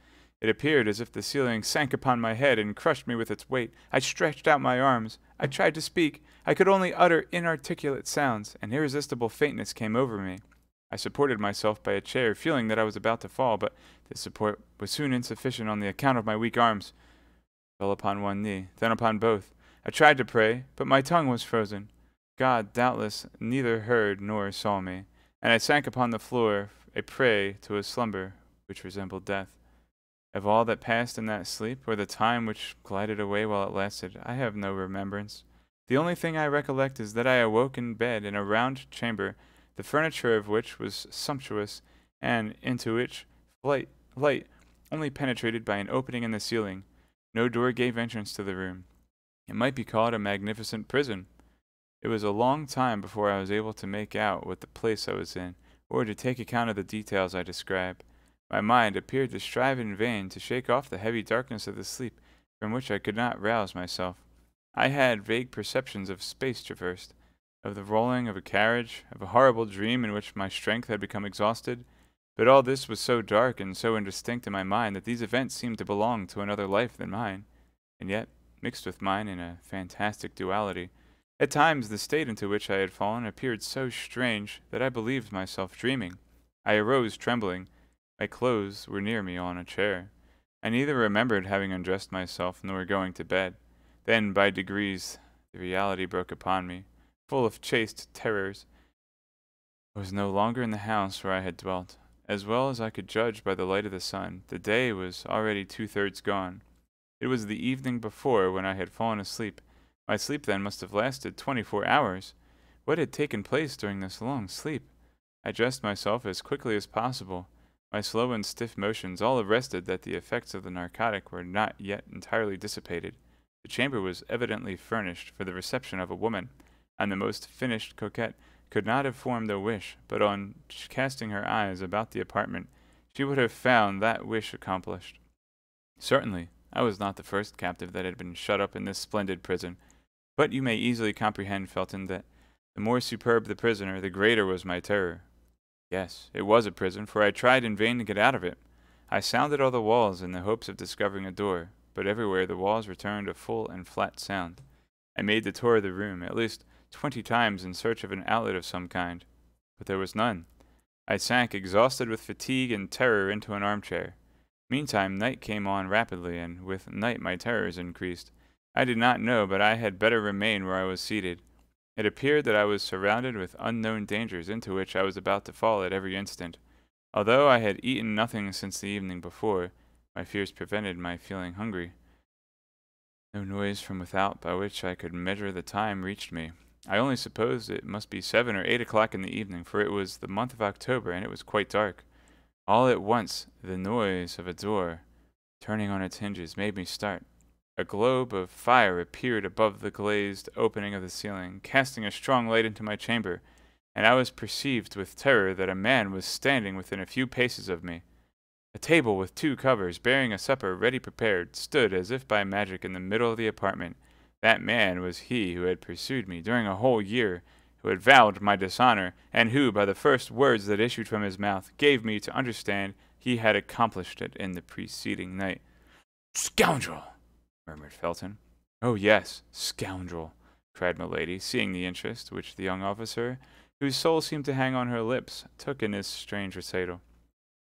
It appeared as if the ceiling sank upon my head and crushed me with its weight. I stretched out my arms. I tried to speak. I could only utter inarticulate sounds. An irresistible faintness came over me. I supported myself by a chair, feeling that I was about to fall, but this support was soon insufficient on the account of my weak arms. I fell upon one knee, then upon both. I tried to pray, but my tongue was frozen. God, doubtless, neither heard nor saw me, and I sank upon the floor, a prey to a slumber which resembled death. Of all that passed in that sleep, or the time which glided away while it lasted, I have no remembrance. The only thing I recollect is that I awoke in bed in a round chamber, the furniture of which was sumptuous, and into which light only penetrated by an opening in the ceiling. No door gave entrance to the room. It might be called a magnificent prison. It was a long time before I was able to make out what the place I was in, or to take account of the details I describe. My mind appeared to strive in vain to shake off the heavy darkness of the sleep from which I could not rouse myself. I had vague perceptions of space traversed, of the rolling of a carriage, of a horrible dream in which my strength had become exhausted, but all this was so dark and so indistinct in my mind that these events seemed to belong to another life than mine, and yet mixed with mine in a fantastic duality. At times the state into which I had fallen appeared so strange that I believed myself dreaming. I arose trembling. My clothes were near me on a chair. I neither remembered having undressed myself nor going to bed. Then, by degrees, the reality broke upon me, full of chaste terrors. I was no longer in the house where I had dwelt. As well as I could judge by the light of the sun, the day was already 2/3 gone. It was the evening before when I had fallen asleep. My sleep then must have lasted 24 hours. What had taken place during this long sleep? I dressed myself as quickly as possible. My slow and stiff motions all arrested that the effects of the narcotic were not yet entirely dissipated. The chamber was evidently furnished for the reception of a woman, and the most finished coquette could not have formed a wish, but on casting her eyes about the apartment, she would have found that wish accomplished. Certainly, I was not the first captive that had been shut up in this splendid prison, but you may easily comprehend, Felton, that the more superb the prisoner, the greater was my terror. Yes, it was a prison, for I tried in vain to get out of it. I sounded all the walls in the hopes of discovering a door, but everywhere the walls returned a full and flat sound. I made the tour of the room, at least 20 times in search of an outlet of some kind, but there was none. I sank exhausted with fatigue and terror into an armchair. Meantime night came on rapidly, and with night my terrors increased. I did not know, but I had better remain where I was seated. It appeared that I was surrounded with unknown dangers into which I was about to fall at every instant. Although I had eaten nothing since the evening before, my fears prevented my feeling hungry. No noise from without by which I could measure the time reached me. I only supposed it must be 7 or 8 o'clock in the evening, for it was the month of October, and it was quite dark. All at once the noise of a door turning on its hinges made me start. A globe of fire appeared above the glazed opening of the ceiling, casting a strong light into my chamber, and I was perceived with terror that a man was standing within a few paces of me. A table with 2 covers, bearing a supper ready prepared, stood as if by magic in the middle of the apartment. That man was he who had pursued me during a whole year, who had vowed my dishonor, and who, by the first words that issued from his mouth, gave me to understand he had accomplished it in the preceding night. "Scoundrel!" murmured Felton. "Oh, yes, scoundrel!" cried Milady, seeing the interest which the young officer, whose soul seemed to hang on her lips, took in this strange recital.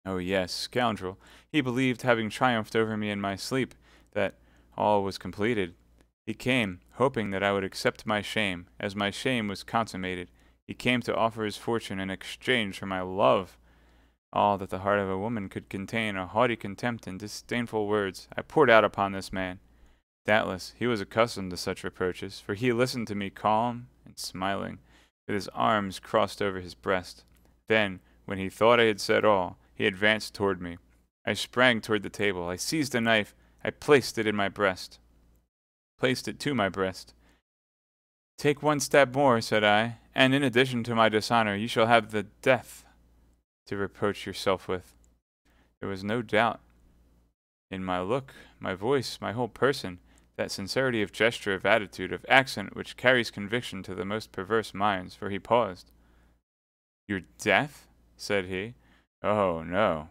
"Oh, yes, scoundrel! He believed, having triumphed over me in my sleep, that all was completed. He came, hoping that I would accept my shame, as my shame was consummated. He came to offer his fortune in exchange for my love. All that the heart of a woman could contain are haughty contempt and disdainful words. I poured out upon this man. Doubtless he was accustomed to such reproaches, for he listened to me calm and smiling, with his arms crossed over his breast. Then, when he thought I had said all, he advanced toward me. I sprang toward the table. I seized a knife. I placed it to my breast. Take one step more, said I, and in addition to my dishonor, you shall have the death to reproach yourself with. There was no doubt in my look, my voice, my whole person, that sincerity of gesture, of attitude, of accent which carries conviction to the most perverse minds, for he paused. Your death? Said he. Oh, no.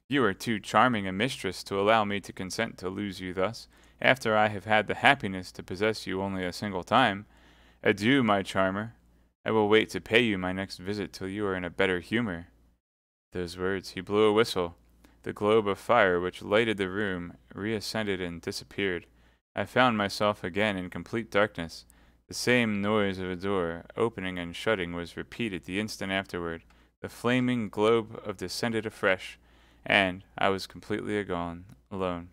You are too charming a mistress to allow me to consent to lose you thus, after I have had the happiness to possess you only a single time. Adieu, my charmer. I will wait to pay you my next visit till you are in a better humor. At those words he blew a whistle. The globe of fire which lighted the room reascended and disappeared. I found myself again in complete darkness. The same noise of a door opening and shutting was repeated the instant afterward. The flaming globe of descended afresh, and I was completely alone.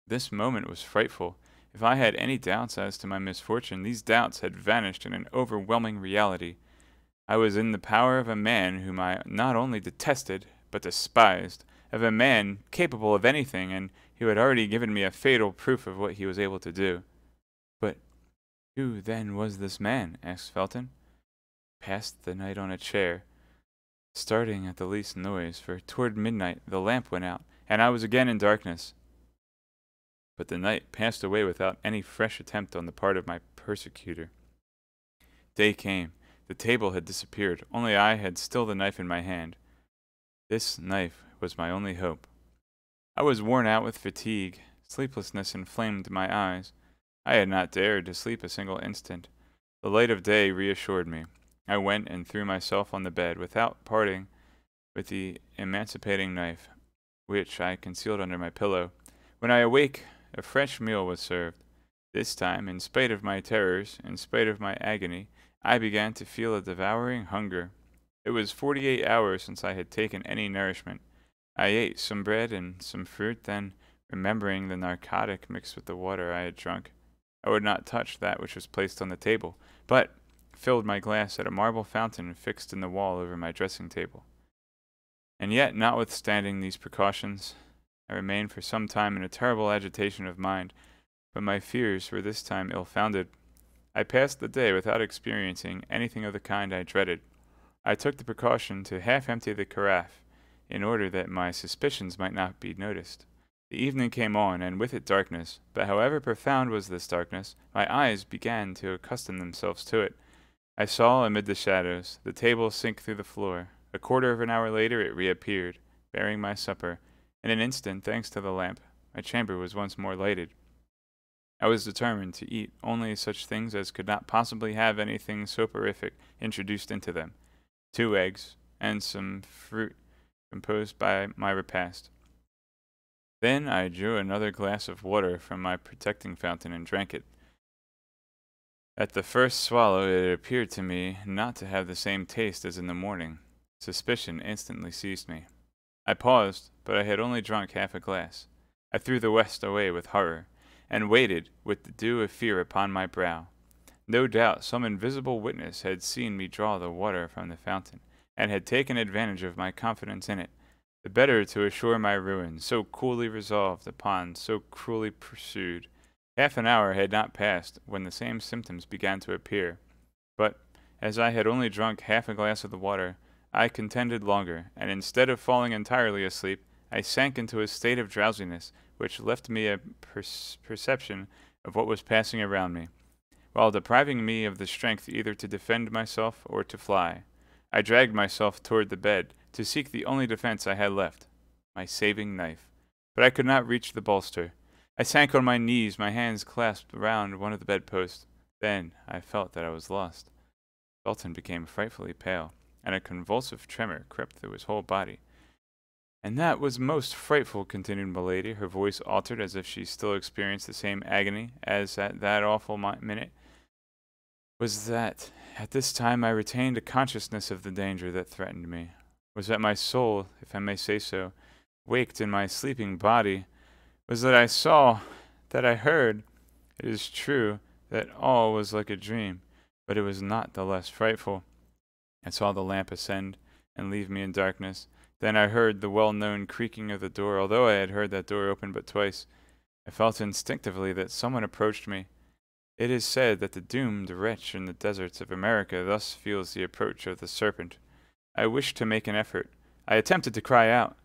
This moment was frightful. If I had any doubts as to my misfortune, these doubts had vanished in an overwhelming reality. I was in the power of a man whom I not only detested, but despised, of a man capable of anything, and who had already given me a fatal proof of what he was able to do. But who, then, was this man? Asked Felton. Passed the night on a chair, starting at the least noise, for toward midnight the lamp went out, and I was again in darkness. But the night passed away without any fresh attempt on the part of my persecutor. Day came. The table had disappeared. Only I had still the knife in my hand. This knife was my only hope. I was worn out with fatigue. Sleeplessness inflamed my eyes. I had not dared to sleep a single instant. The light of day reassured me. I went and threw myself on the bed, without parting with the emancipating knife, which I concealed under my pillow. When I awake, a fresh meal was served. This time, in spite of my terrors, in spite of my agony, I began to feel a devouring hunger. It was 48 hours since I had taken any nourishment. I ate some bread and some fruit, then, remembering the narcotic mixed with the water I had drunk, I would not touch that which was placed on the table, but filled my glass at a marble fountain fixed in the wall over my dressing table. And yet, notwithstanding these precautions, I remained for some time in a terrible agitation of mind, but my fears were this time ill-founded. I passed the day without experiencing anything of the kind I dreaded. I took the precaution to half-empty the carafe, in order that my suspicions might not be noticed. The evening came on, and with it darkness, but however profound was this darkness, my eyes began to accustom themselves to it. I saw, amid the shadows, the table sink through the floor. A quarter of an hour later it reappeared, bearing my supper. In an instant, thanks to the lamp, my chamber was once more lighted. I was determined to eat only such things as could not possibly have anything soporific introduced into them. 2 eggs, and some fruit composed by my repast. Then I drew another glass of water from my protecting fountain and drank it. At the first swallow it appeared to me not to have the same taste as in the morning. Suspicion instantly seized me. I paused, but I had only drunk half a glass. I threw the rest away with horror, and waited with the dew of fear upon my brow. No doubt some invisible witness had seen me draw the water from the fountain, and had taken advantage of my confidence in it, the better to assure my ruin, so coolly resolved upon, so cruelly pursued. Half an hour had not passed when the same symptoms began to appear, but as I had only drunk half a glass of the water, I contended longer, and instead of falling entirely asleep, I sank into a state of drowsiness which left me a perception of what was passing around me, while depriving me of the strength either to defend myself or to fly. I dragged myself toward the bed to seek the only defense I had left, my saving knife. But I could not reach the bolster. I sank on my knees, my hands clasped round one of the bedposts. Then I felt that I was lost. Felton became frightfully pale, and a convulsive tremor crept through his whole body. And that was most frightful, continued Milady, her voice altered as if she still experienced the same agony as at that awful minute, was that at this time I retained a consciousness of the danger that threatened me. was that my soul, if I may say so, waked in my sleeping body, was that I saw, that I heard. It is true that all was like a dream, but it was not the less frightful. I saw the lamp ascend and leave me in darkness. Then I heard the well-known creaking of the door. Although I had heard that door open but twice, I felt instinctively that someone approached me. It is said that the doomed wretch in the deserts of America thus feels the approach of the serpent. I wished to make an effort. I attempted to cry out.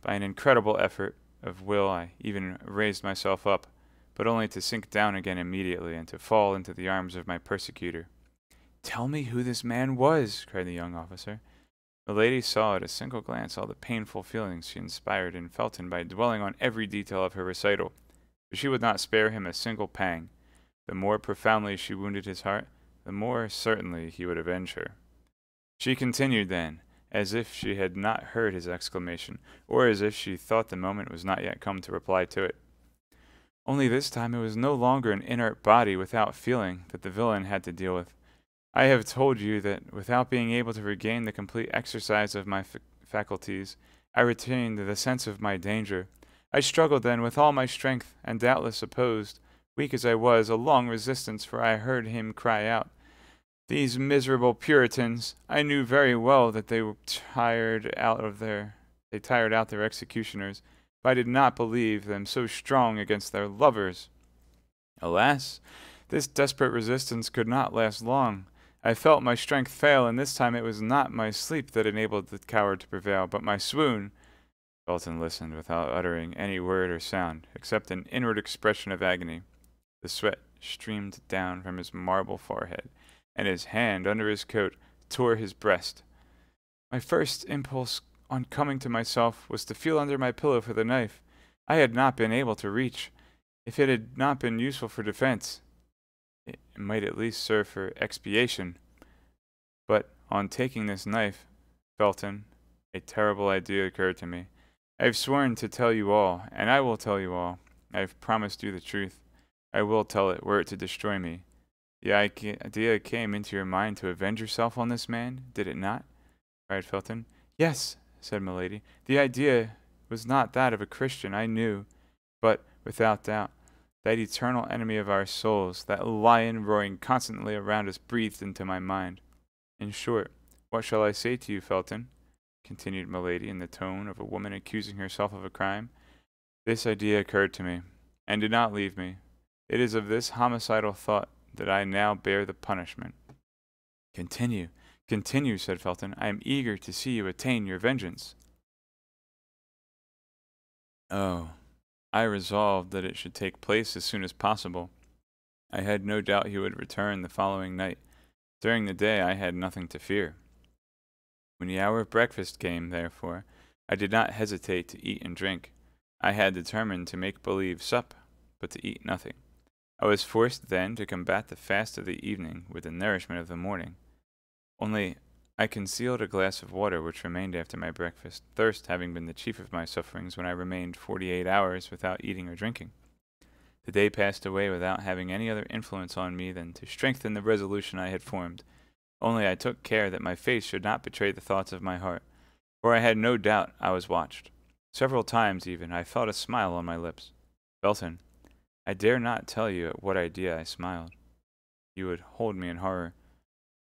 By an incredible effort of will, I even raised myself up, but only to sink down again immediately and to fall into the arms of my persecutor. "Tell me who this man was," cried the young officer. Milady saw at a single glance all the painful feelings she inspired in Felton by dwelling on every detail of her recital, but she would not spare him a single pang. The more profoundly she wounded his heart, the more certainly he would avenge her. She continued then, as if she had not heard his exclamation, or as if she thought the moment was not yet come to reply to it. Only this time it was no longer an inert body without feeling that the villain had to deal with. I have told you that without being able to regain the complete exercise of my faculties, I retained the sense of my danger. I struggled then with all my strength, and doubtless opposed, weak as I was, a long resistance, for I heard him cry out, "These miserable Puritans! I knew very well that they tired out their executioners, but I did not believe them so strong against their lovers." Alas, this desperate resistance could not last long. I felt my strength fail, and this time it was not my sleep that enabled the coward to prevail, but my swoon. Felton listened without uttering any word or sound, except an inward expression of agony. The sweat streamed down from his marble forehead, and his hand under his coat tore his breast. My first impulse on coming to myself was to feel under my pillow for the knife. I had not been able to reach. If it had not been useful for defense, it might at least serve for expiation. But on taking this knife, Felton, a terrible idea occurred to me. I have sworn to tell you all, and I will tell you all. I have promised you the truth. I will tell it, were it to destroy me. The idea came into your mind to avenge yourself on this man, did it not? Cried Felton. Yes, said Milady. The idea was not that of a Christian, I knew, but, without doubt, that eternal enemy of our souls, that lion roaring constantly around us, breathed into my mind. In short, what shall I say to you, Felton? Continued Milady in the tone of a woman accusing herself of a crime. This idea occurred to me, and did not leave me. It is of this homicidal thought that I now bear the punishment. Continue, continue, said Felton. I am eager to see you attain your vengeance. Oh, I resolved that it should take place as soon as possible. I had no doubt he would return the following night. During the day I had nothing to fear. When the hour of breakfast came, therefore, I did not hesitate to eat and drink. I had determined to make believe sup, but to eat nothing. I was forced then to combat the fast of the evening with the nourishment of the morning. Only I concealed a glass of water which remained after my breakfast, thirst having been the chief of my sufferings when I remained 48 hours without eating or drinking. The day passed away without having any other influence on me than to strengthen the resolution I had formed. Only I took care that my face should not betray the thoughts of my heart, for I had no doubt I was watched. Several times even I felt a smile on my lips. Felton, I dare not tell you at what idea I smiled. You would hold me in horror.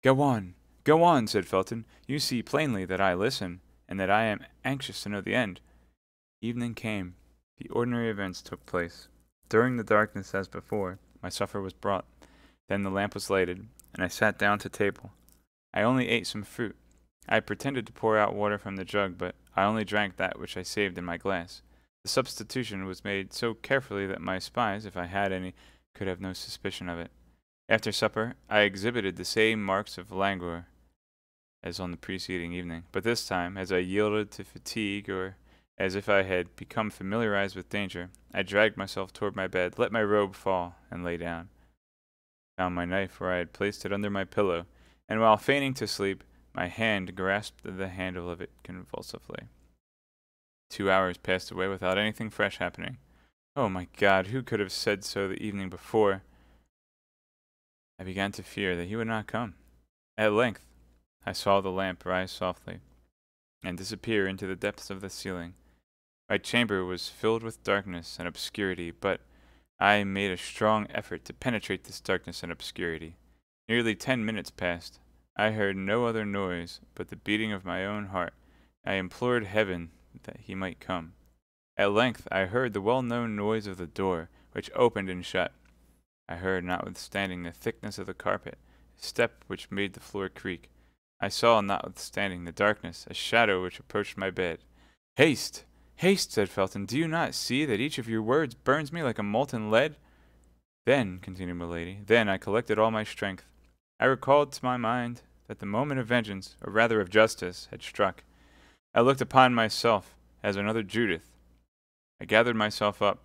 Go on, said Felton. You see plainly that I listen, and that I am anxious to know the end. Evening came. The ordinary events took place. During the darkness, as before, my supper was brought. Then the lamp was lighted, and I sat down to table. I only ate some fruit. I pretended to pour out water from the jug, but I only drank that which I saved in my glass. The substitution was made so carefully that my spies, if I had any, could have no suspicion of it. After supper, I exhibited the same marks of languor as on the preceding evening, but this time, as I yielded to fatigue, or as if I had become familiarized with danger, I dragged myself toward my bed, let my robe fall, and lay down. Found my knife where I had placed it under my pillow, and while feigning to sleep, my hand grasped the handle of it convulsively. 2 hours passed away without anything fresh happening. Oh my God, who could have said so the evening before? I began to fear that he would not come. At length, I saw the lamp rise softly. and disappear into the depths of the ceiling. My chamber was filled with darkness and obscurity, but I made a strong effort to penetrate this darkness and obscurity. Nearly 10 minutes passed. I heard no other noise but the beating of my own heart. I implored heaven that he might come. At length I heard the well-known noise of the door, which opened and shut. I heard, notwithstanding the thickness of the carpet, a step which made the floor creak. I saw, notwithstanding the darkness, a shadow which approached my bed. "Haste! Haste!" said Felton. "Do you not see that each of your words burns me like a molten lead?" "Then," continued Milady, "then I collected all my strength. I recalled to my mind that the moment of vengeance, or rather of justice, had struck. I looked upon myself as another Judith. I gathered myself up,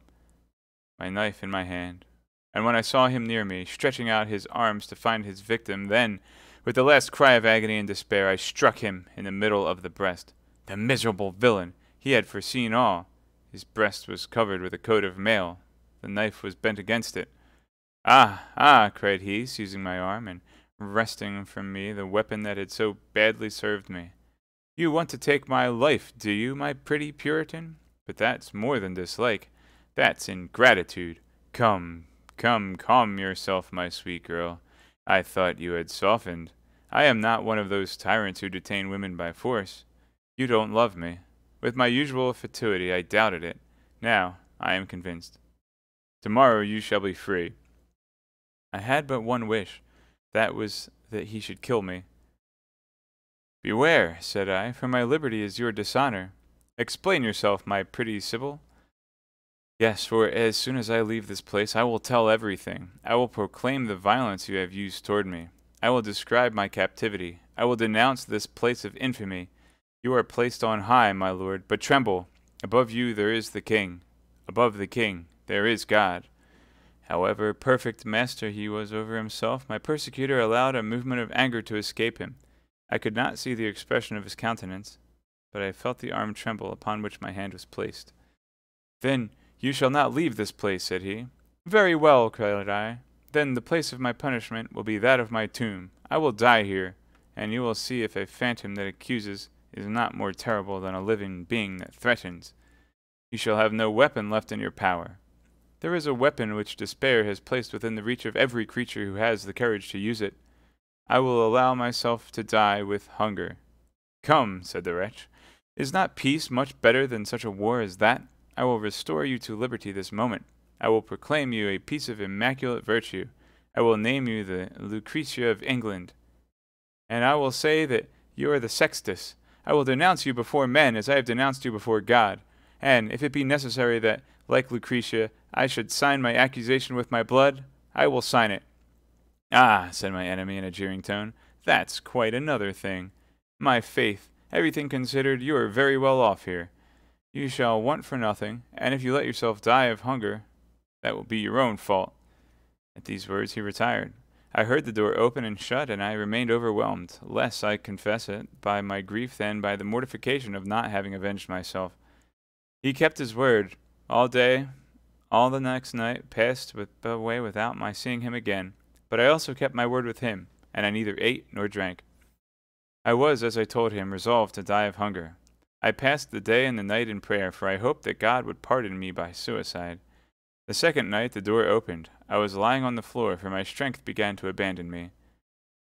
my knife in my hand, and when I saw him near me, stretching out his arms to find his victim, then, with the last cry of agony and despair, I struck him in the middle of the breast. The miserable villain! He had foreseen all. His breast was covered with a coat of mail. The knife was bent against it. "Ah, ah!" cried he, seizing my arm, and wresting from me the weapon that had so badly served me. "You want to take my life, do you, my pretty Puritan? But that's more than dislike. That's ingratitude. Come, come, calm yourself, my sweet girl. I thought you had softened. I am not one of those tyrants who detain women by force. You don't love me. With my usual fatuity, I doubted it. Now, I am convinced. Tomorrow you shall be free." I had but one wish. That was that he should kill me. "Beware," said I, "for my liberty is your dishonor. Explain yourself, my pretty Sibyl." "Yes, for as soon as I leave this place I will tell everything. I will proclaim the violence you have used toward me. I will describe my captivity. I will denounce this place of infamy. You are placed on high, my lord, but tremble. Above you there is the king. Above the king there is God." However perfect master he was over himself, my persecutor allowed a movement of anger to escape him. I could not see the expression of his countenance, but I felt the arm tremble upon which my hand was placed. "Then you shall not leave this place," said he. "Very well," cried I. "Then the place of my punishment will be that of my tomb. I will die here, and you will see if a phantom that accuses is not more terrible than a living being that threatens. You shall have no weapon left in your power. There is a weapon which despair has placed within the reach of every creature who has the courage to use it. I will allow myself to die with hunger." "Come," said the wretch, "is not peace much better than such a war as that? I will restore you to liberty this moment. I will proclaim you a piece of immaculate virtue. I will name you the Lucretia of England, and I will say that you are the Sextus. I will denounce you before men as I have denounced you before God, and if it be necessary that, like Lucretia, I should sign my accusation with my blood, I will sign it." "Ah," said my enemy in a jeering tone, "that's quite another thing. My faith, everything considered, you are very well off here. You shall want for nothing, and if you let yourself die of hunger, that will be your own fault." At these words he retired. I heard the door open and shut, and I remained overwhelmed, less, I confess it, by my grief than by the mortification of not having avenged myself. He kept his word. All day, all the next night passed away without my seeing him again. But I also kept my word with him, and I neither ate nor drank. I was, as I told him, resolved to die of hunger. I passed the day and the night in prayer, for I hoped that God would pardon me by suicide. The second night the door opened. I was lying on the floor, for my strength began to abandon me.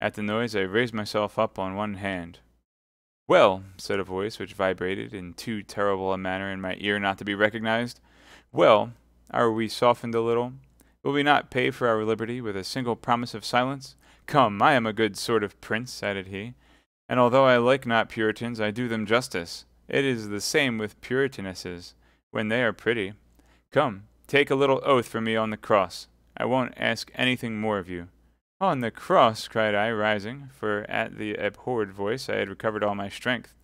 At the noise I raised myself up on one hand. "Well," said a voice which vibrated in too terrible a manner in my ear not to be recognized. "Well, are we softened a little? Will we not pay for our liberty with a single promise of silence? Come, I am a good sort of prince," added he, "and although I like not Puritans, I do them justice. It is the same with Puritanesses, when they are pretty. Come, take a little oath for me on the cross. I won't ask anything more of you." "On the cross," cried I, rising, for at the abhorred voice I had recovered all my strength.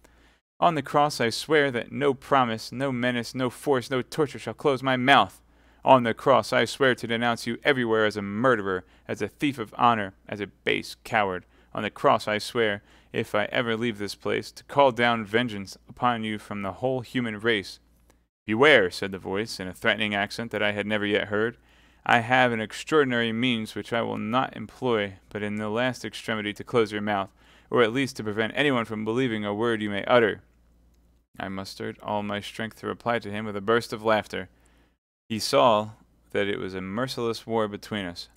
"On the cross I swear that no promise, no menace, no force, no torture shall close my mouth. On the cross I swear to denounce you everywhere as a murderer, as a thief of honor, as a base coward. On the cross I swear, if I ever leave this place, to call down vengeance upon you from the whole human race." "Beware," said the voice, in a threatening accent that I had never yet heard. "I have an extraordinary means which I will not employ but in the last extremity to close your mouth, or at least to prevent anyone from believing a word you may utter." I mustered all my strength to reply to him with a burst of laughter. He saw that it was a merciless war between us,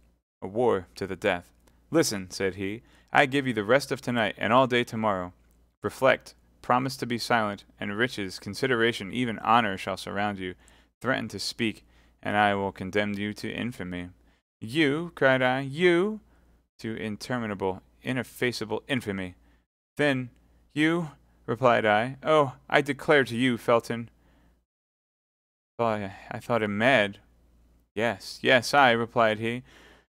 a war to the death. Listen, said he, I give you the rest of tonight and all day tomorrow. Reflect, promise to be silent, and riches, consideration, even honor shall surround you. Threaten to speak, and I will condemn you to infamy. You, cried I, you, to interminable, ineffaceable infamy. Then, you, replied I, oh, I declare to you, Felton. I thought him mad. Yes, yes, I, replied he.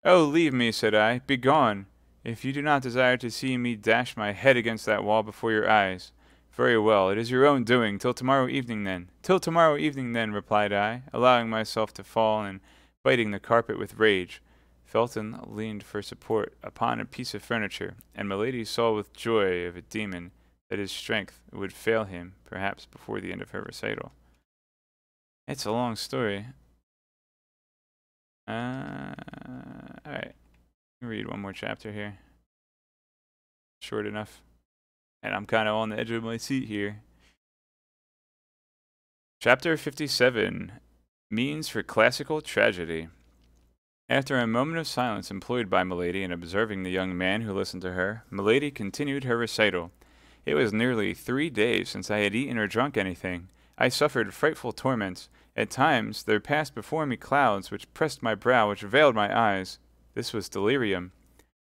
Oh, leave me, said I. Begone, if you do not desire to see me dash my head against that wall before your eyes. Very well, it is your own doing. Till tomorrow evening, then. Till tomorrow evening, then, replied I, allowing myself to fall and biting the carpet with rage. Felton leaned for support upon a piece of furniture, and Milady saw with joy of a demon that his strength would fail him, perhaps before the end of her recital. It's a long story. Alright. Read one more chapter here. Short enough. And I'm kind of on the edge of my seat here. Chapter 57. Means for Classical Tragedy. After a moment of silence employed by Milady in observing the young man who listened to her, Milady continued her recital. It was nearly 3 days since I had eaten or drunk anything. I suffered frightful torments. At times there passed before me clouds which pressed my brow, which veiled my eyes. This was delirium.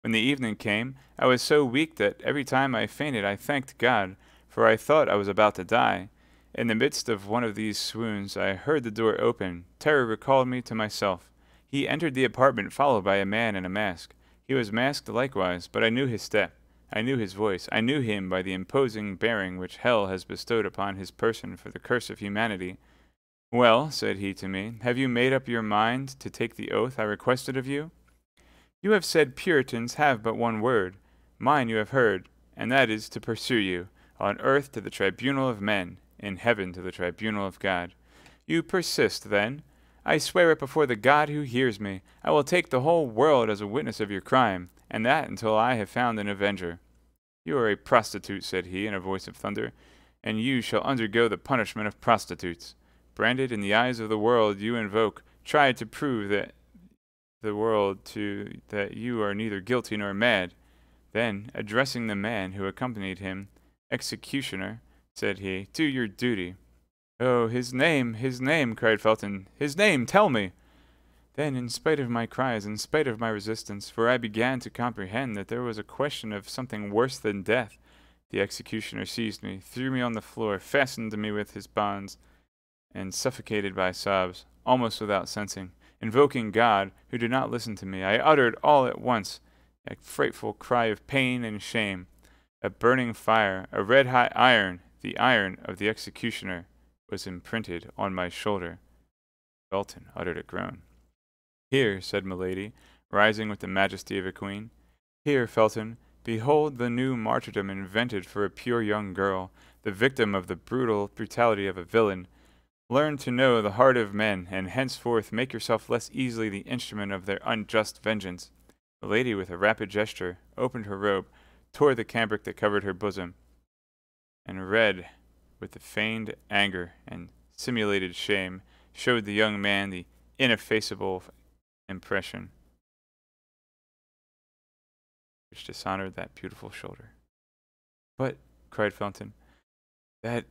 When the evening came, I was so weak that every time I fainted I thanked God, for I thought I was about to die. In the midst of one of these swoons I heard the door open. Terror recalled me to myself. He entered the apartment followed by a man in a mask. He was masked likewise, but I knew his step. I knew his voice. I knew him by the imposing bearing which hell has bestowed upon his person for the curse of humanity. Well, said he to me, have you made up your mind to take the oath I requested of you? You have said Puritans have but one word. Mine you have heard, and that is to pursue you, on earth to the tribunal of men, in heaven to the tribunal of God. You persist, then? I swear it before the God who hears me. I will take the whole world as a witness of your crime, and that until I have found an avenger. You are a prostitute, said he in a voice of thunder, and you shall undergo the punishment of prostitutes. Branded in the eyes of the world you invoke, try to prove that that you are neither guilty nor mad. Then, addressing the man who accompanied him, Executioner, said he, do your duty. Oh, his name, cried Felton. His name, tell me! Then, in spite of my cries, in spite of my resistance, for I began to comprehend that there was a question of something worse than death, the executioner seized me, threw me on the floor, fastened me with his bonds, and suffocated by sobs, almost without sensing. Invoking God, who did not listen to me, I uttered all at once a frightful cry of pain and shame. A burning fire, a red-hot iron, the iron of the executioner, was imprinted on my shoulder. Felton uttered a groan. Here, said Milady, rising with the majesty of a queen. Here, Felton, behold the new martyrdom invented for a pure young girl, the victim of the brutality of a villain. Learn to know the heart of men, and henceforth make yourself less easily the instrument of their unjust vengeance. Milady, with a rapid gesture, opened her robe, tore the cambric that covered her bosom, and read, with the feigned anger and simulated shame, showed the young man the ineffaceable impression which dishonored that beautiful shoulder. But, cried Felton, that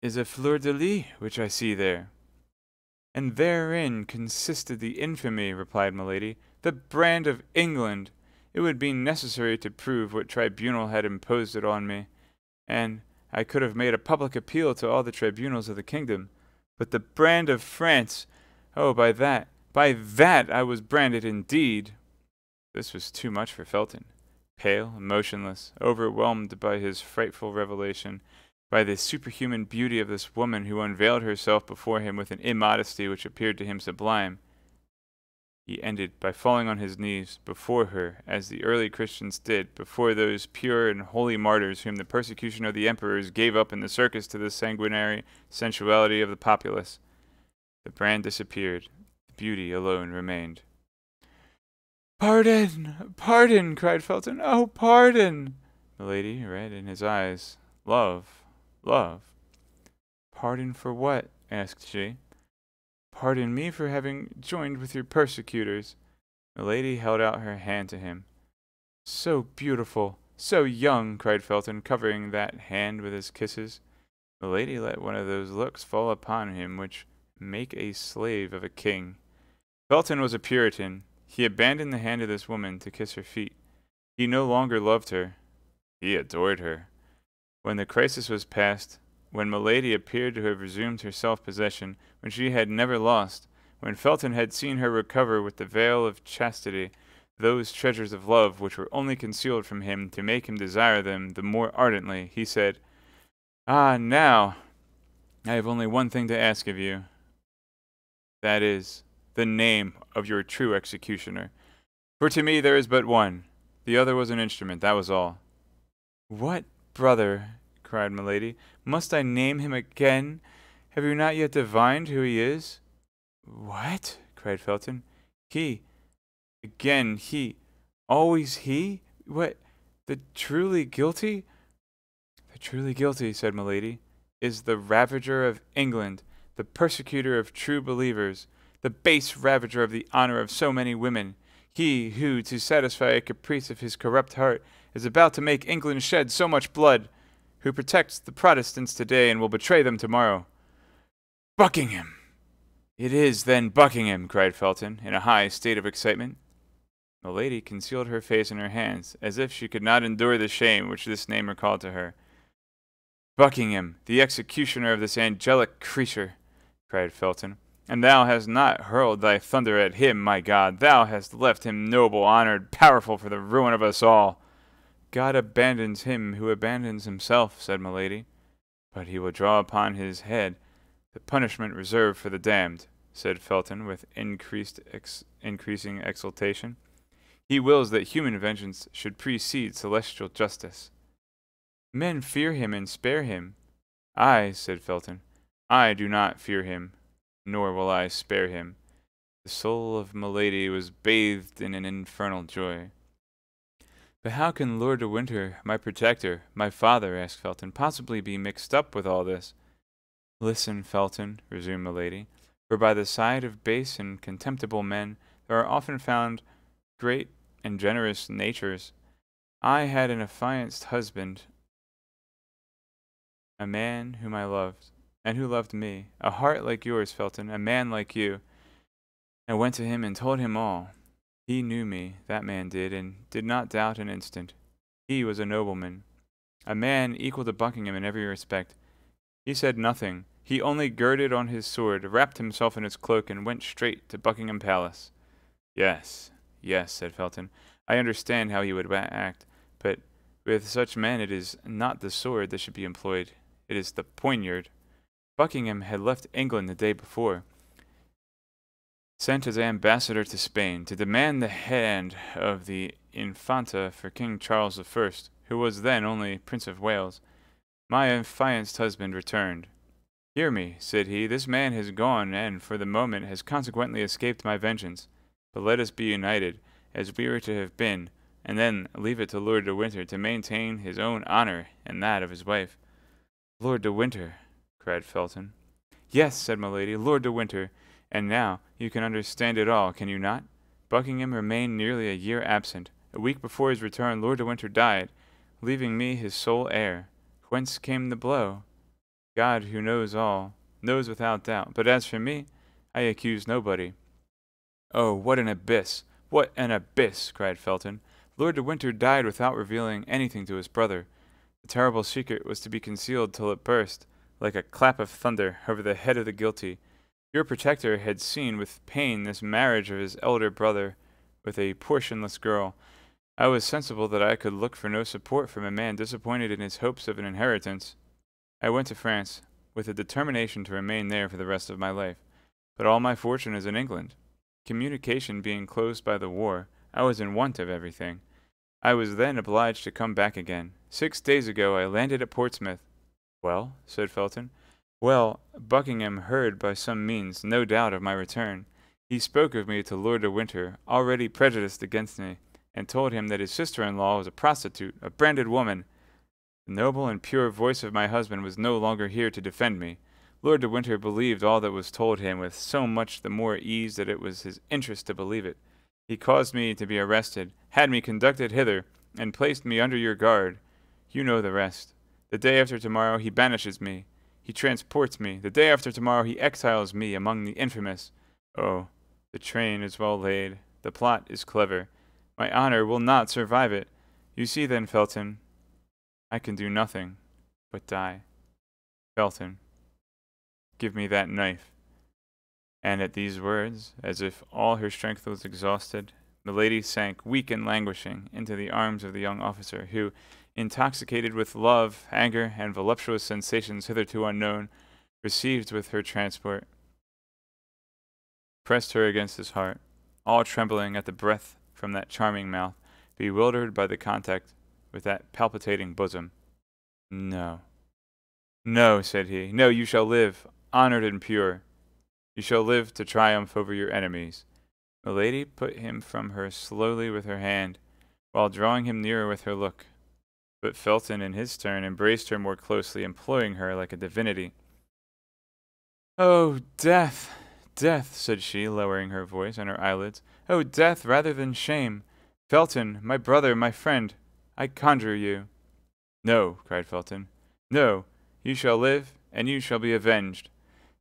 is a fleur-de-lis which I see there. And therein consisted the infamy, replied Milady, the brand of England. It would be necessary to prove what tribunal had imposed it on me, and I could have made a public appeal to all the tribunals of the kingdom. But the brand of France, oh, by that I was branded indeed. This was too much for Felton. Pale, motionless, overwhelmed by his frightful revelation, by the superhuman beauty of this woman who unveiled herself before him with an immodesty which appeared to him sublime, he ended by falling on his knees before her, as the early Christians did before those pure and holy martyrs whom the persecution of the emperors gave up in the circus to the sanguinary sensuality of the populace. The brand disappeared. The beauty alone remained. "Pardon! Pardon!" cried Felton. "Oh, pardon!" Milady read in his eyes love, love. Pardon for what? Asked she. Pardon me for having joined with your persecutors. Milady held out her hand to him. So beautiful, so young, cried Felton, covering that hand with his kisses. Milady let one of those looks fall upon him which make a slave of a king. Felton was a Puritan. He abandoned the hand of this woman to kiss her feet. He no longer loved her. He adored her. When the crisis was past, when Milady appeared to have resumed her self-possession, when she had never lost, when Felton had seen her recover with the veil of chastity those treasures of love which were only concealed from him to make him desire them the more ardently, he said, Ah, now, I have only one thing to ask of you. That is, the name of your true executioner. For to me there is but one. The other was an instrument, that was all. What, brother, cried Milady, must I name him again? Have you not yet divined who he is? What? Cried Felton. He. Again he. Always he? What? The truly guilty? The truly guilty, said Milady, is the ravager of England, the persecutor of true believers, the base ravager of the honor of so many women. He who, to satisfy a caprice of his corrupt heart, is about to make England shed so much blood, who protects the Protestants today and will betray them tomorrow. Buckingham! It is, then, Buckingham, cried Felton, in a high state of excitement. Milady concealed her face in her hands, as if she could not endure the shame which this name recalled to her. Buckingham, the executioner of this angelic creature, cried Felton. And thou hast not hurled thy thunder at him, my God. Thou hast left him noble, honored, powerful for the ruin of us all. God abandons him who abandons himself, said Milady. But he will draw upon his head the punishment reserved for the damned, said Felton with increasing exultation. He wills that human vengeance should precede celestial justice. Men fear him and spare him. I, said Felton, I do not fear him, nor will I spare him. The soul of Milady was bathed in an infernal joy. But how can Lord de Winter, my protector, my father, asked Felton, possibly be mixed up with all this? Listen, Felton, resumed Milady, for by the side of base and contemptible men there are often found great and generous natures. I had an affianced husband, a man whom I loved, and who loved me, a heart like yours, Felton, a man like you. I went to him and told him all. He knew me, that man did, and did not doubt an instant. He was a nobleman, a man equal to Buckingham in every respect. He said nothing. He only girded on his sword, wrapped himself in his cloak, and went straight to Buckingham Palace. Yes, yes, said Felton. I understand how he would act, but with such men it is not the sword that should be employed. It is the poniard. Buckingham had left England the day before, sent as ambassador to Spain to demand the hand of the Infanta for King Charles I, who was then only Prince of Wales. My affianced husband returned. Hear me, said he, this man has gone, and for the moment has consequently escaped my vengeance. But let us be united, as we were to have been, and then leave it to Lord de Winter to maintain his own honor and that of his wife. Lord de Winter, cried Felton. Yes, said Milady, Lord de Winter. And now you can understand it all, can you not? Buckingham remained nearly a year absent. A week before his return, Lord de Winter died, leaving me his sole heir. Whence came the blow? God, who knows all, knows without doubt. But as for me, I accuse nobody. Oh, what an abyss! What an abyss! Cried Felton. Lord de Winter died without revealing anything to his brother. The terrible secret was to be concealed till it burst, like a clap of thunder, over the head of the guilty. Your protector had seen with pain this marriage of his elder brother with a portionless girl. I was sensible that I could look for no support from a man disappointed in his hopes of an inheritance. I went to France, with a determination to remain there for the rest of my life. But all my fortune is in England. Communication being closed by the war, I was in want of everything. I was then obliged to come back again. 6 days ago I landed at Portsmouth. Well, said Felton. Well, Buckingham heard by some means, no doubt, of my return. He spoke of me to Lord de Winter, already prejudiced against me, and told him that his sister-in-law was a prostitute, a branded woman. The noble and pure voice of my husband was no longer here to defend me. Lord de Winter believed all that was told him with so much the more ease that it was his interest to believe it. He caused me to be arrested, had me conducted hither, and placed me under your guard. You know the rest. The day after tomorrow he banishes me. He transports me. The day after tomorrow he exiles me among the infamous. Oh, the train is well laid. The plot is clever. My honor will not survive it. You see then, Felton, I can do nothing but die. Felton, give me that knife. And at these words, as if all her strength was exhausted, Milady sank, weak and languishing, into the arms of the young officer, who, intoxicated with love, anger, and voluptuous sensations hitherto unknown, received with her transport, pressed her against his heart, all trembling at the breath from that charming mouth, bewildered by the contact with that palpitating bosom. No, no, said he, no, you shall live, honored and pure. You shall live to triumph over your enemies. Milady put him from her slowly with her hand, while drawing him nearer with her look. But Felton, in his turn, embraced her more closely, imploring her like a divinity. "Oh, death, death," said she, lowering her voice and her eyelids. "Oh, death rather than shame! Felton, my brother, my friend, I conjure you." "No," cried Felton. "No, you shall live, and you shall be avenged.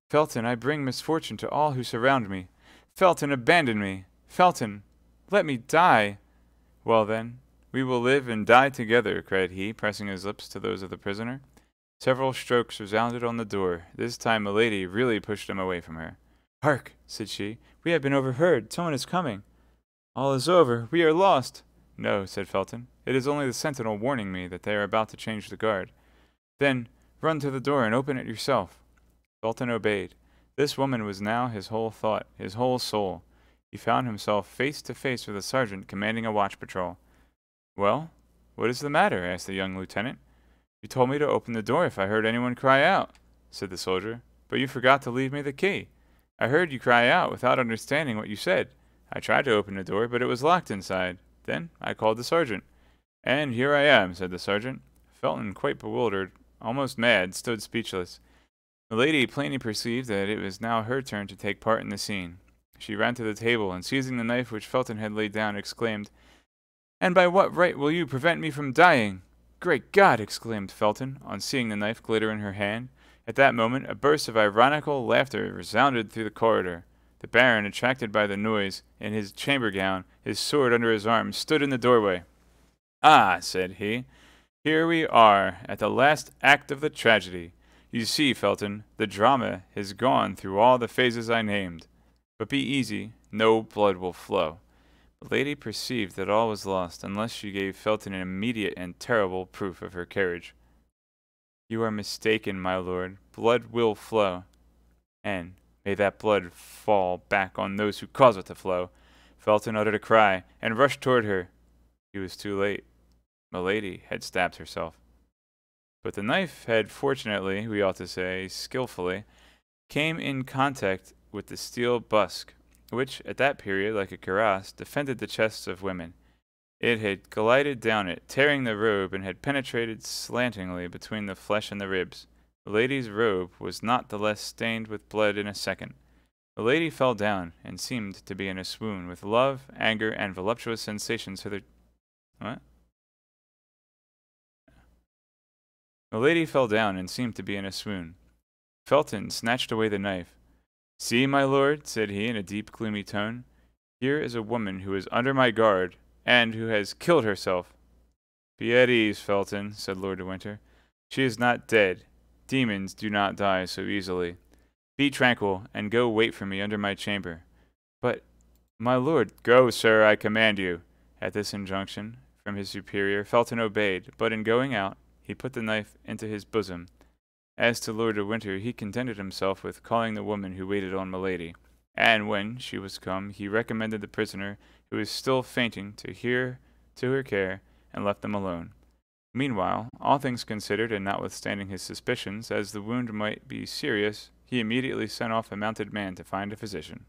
Felton, I bring misfortune to all who surround me. Felton, abandon me. Felton, let me die." "Well, then, we will live and die together," cried he, pressing his lips to those of the prisoner. Several strokes resounded on the door. This time Milady really pushed him away from her. "Hark!" said she. "We have been overheard. Someone is coming." "All is over. We are lost." "No," said Felton. "It is only the sentinel warning me that they are about to change the guard." "Then run to the door and open it yourself." Felton obeyed. This woman was now his whole thought, his whole soul. He found himself face to face with a sergeant commanding a watch patrol. "Well, what is the matter?" asked the young lieutenant. "You told me to open the door if I heard anyone cry out," said the soldier, "but you forgot to leave me the key. I heard you cry out without understanding what you said. I tried to open the door, but it was locked inside. Then I called the sergeant." "And here I am," said the sergeant. Felton, quite bewildered, almost mad, stood speechless. Milady plainly perceived that it was now her turn to take part in the scene. She ran to the table, and seizing the knife which Felton had laid down, exclaimed, "And by what right will you prevent me from dying?" "Great God!" exclaimed Felton, on seeing the knife glitter in her hand. At that moment a burst of ironical laughter resounded through the corridor. The Baron, attracted by the noise, in his chamber gown, his sword under his arm, stood in the doorway. "Ah," said he, "here we are, at the last act of the tragedy. You see, Felton, the drama has gone through all the phases I named. But be easy, no blood will flow." The lady perceived that all was lost, unless she gave Felton an immediate and terrible proof of her courage. "You are mistaken, my lord. Blood will flow. And may that blood fall back on those who cause it to flow." Felton uttered a cry, and rushed toward her. He was too late. Milady had stabbed herself. But the knife had fortunately, we ought to say, skillfully, came in contact with the steel busk, which, at that period, like a cuirass, defended the chests of women. It had glided down it, tearing the robe, and had penetrated slantingly between the flesh and the ribs. The lady's robe was not the less stained with blood in a second. The lady fell down, and seemed to be in a swoon, with love, anger, and voluptuous sensations hither— What? The lady fell down, and seemed to be in a swoon. Felton snatched away the knife. "See, my lord," said he in a deep, gloomy tone, "here is a woman who is under my guard, and who has killed herself." "Be at ease, Felton," said Lord de Winter. "She is not dead. Demons do not die so easily. Be tranquil, and go wait for me under my chamber." "But, my lord—" "Go, sir, I command you." At this injunction from his superior, Felton obeyed, but in going out, he put the knife into his bosom. As to Lord de Winter, he contented himself with calling the woman who waited on Milady, and when she was come, he recommended the prisoner, who was still fainting, to her care, and left them alone. Meanwhile, all things considered, and notwithstanding his suspicions, as the wound might be serious, he immediately sent off a mounted man to find a physician.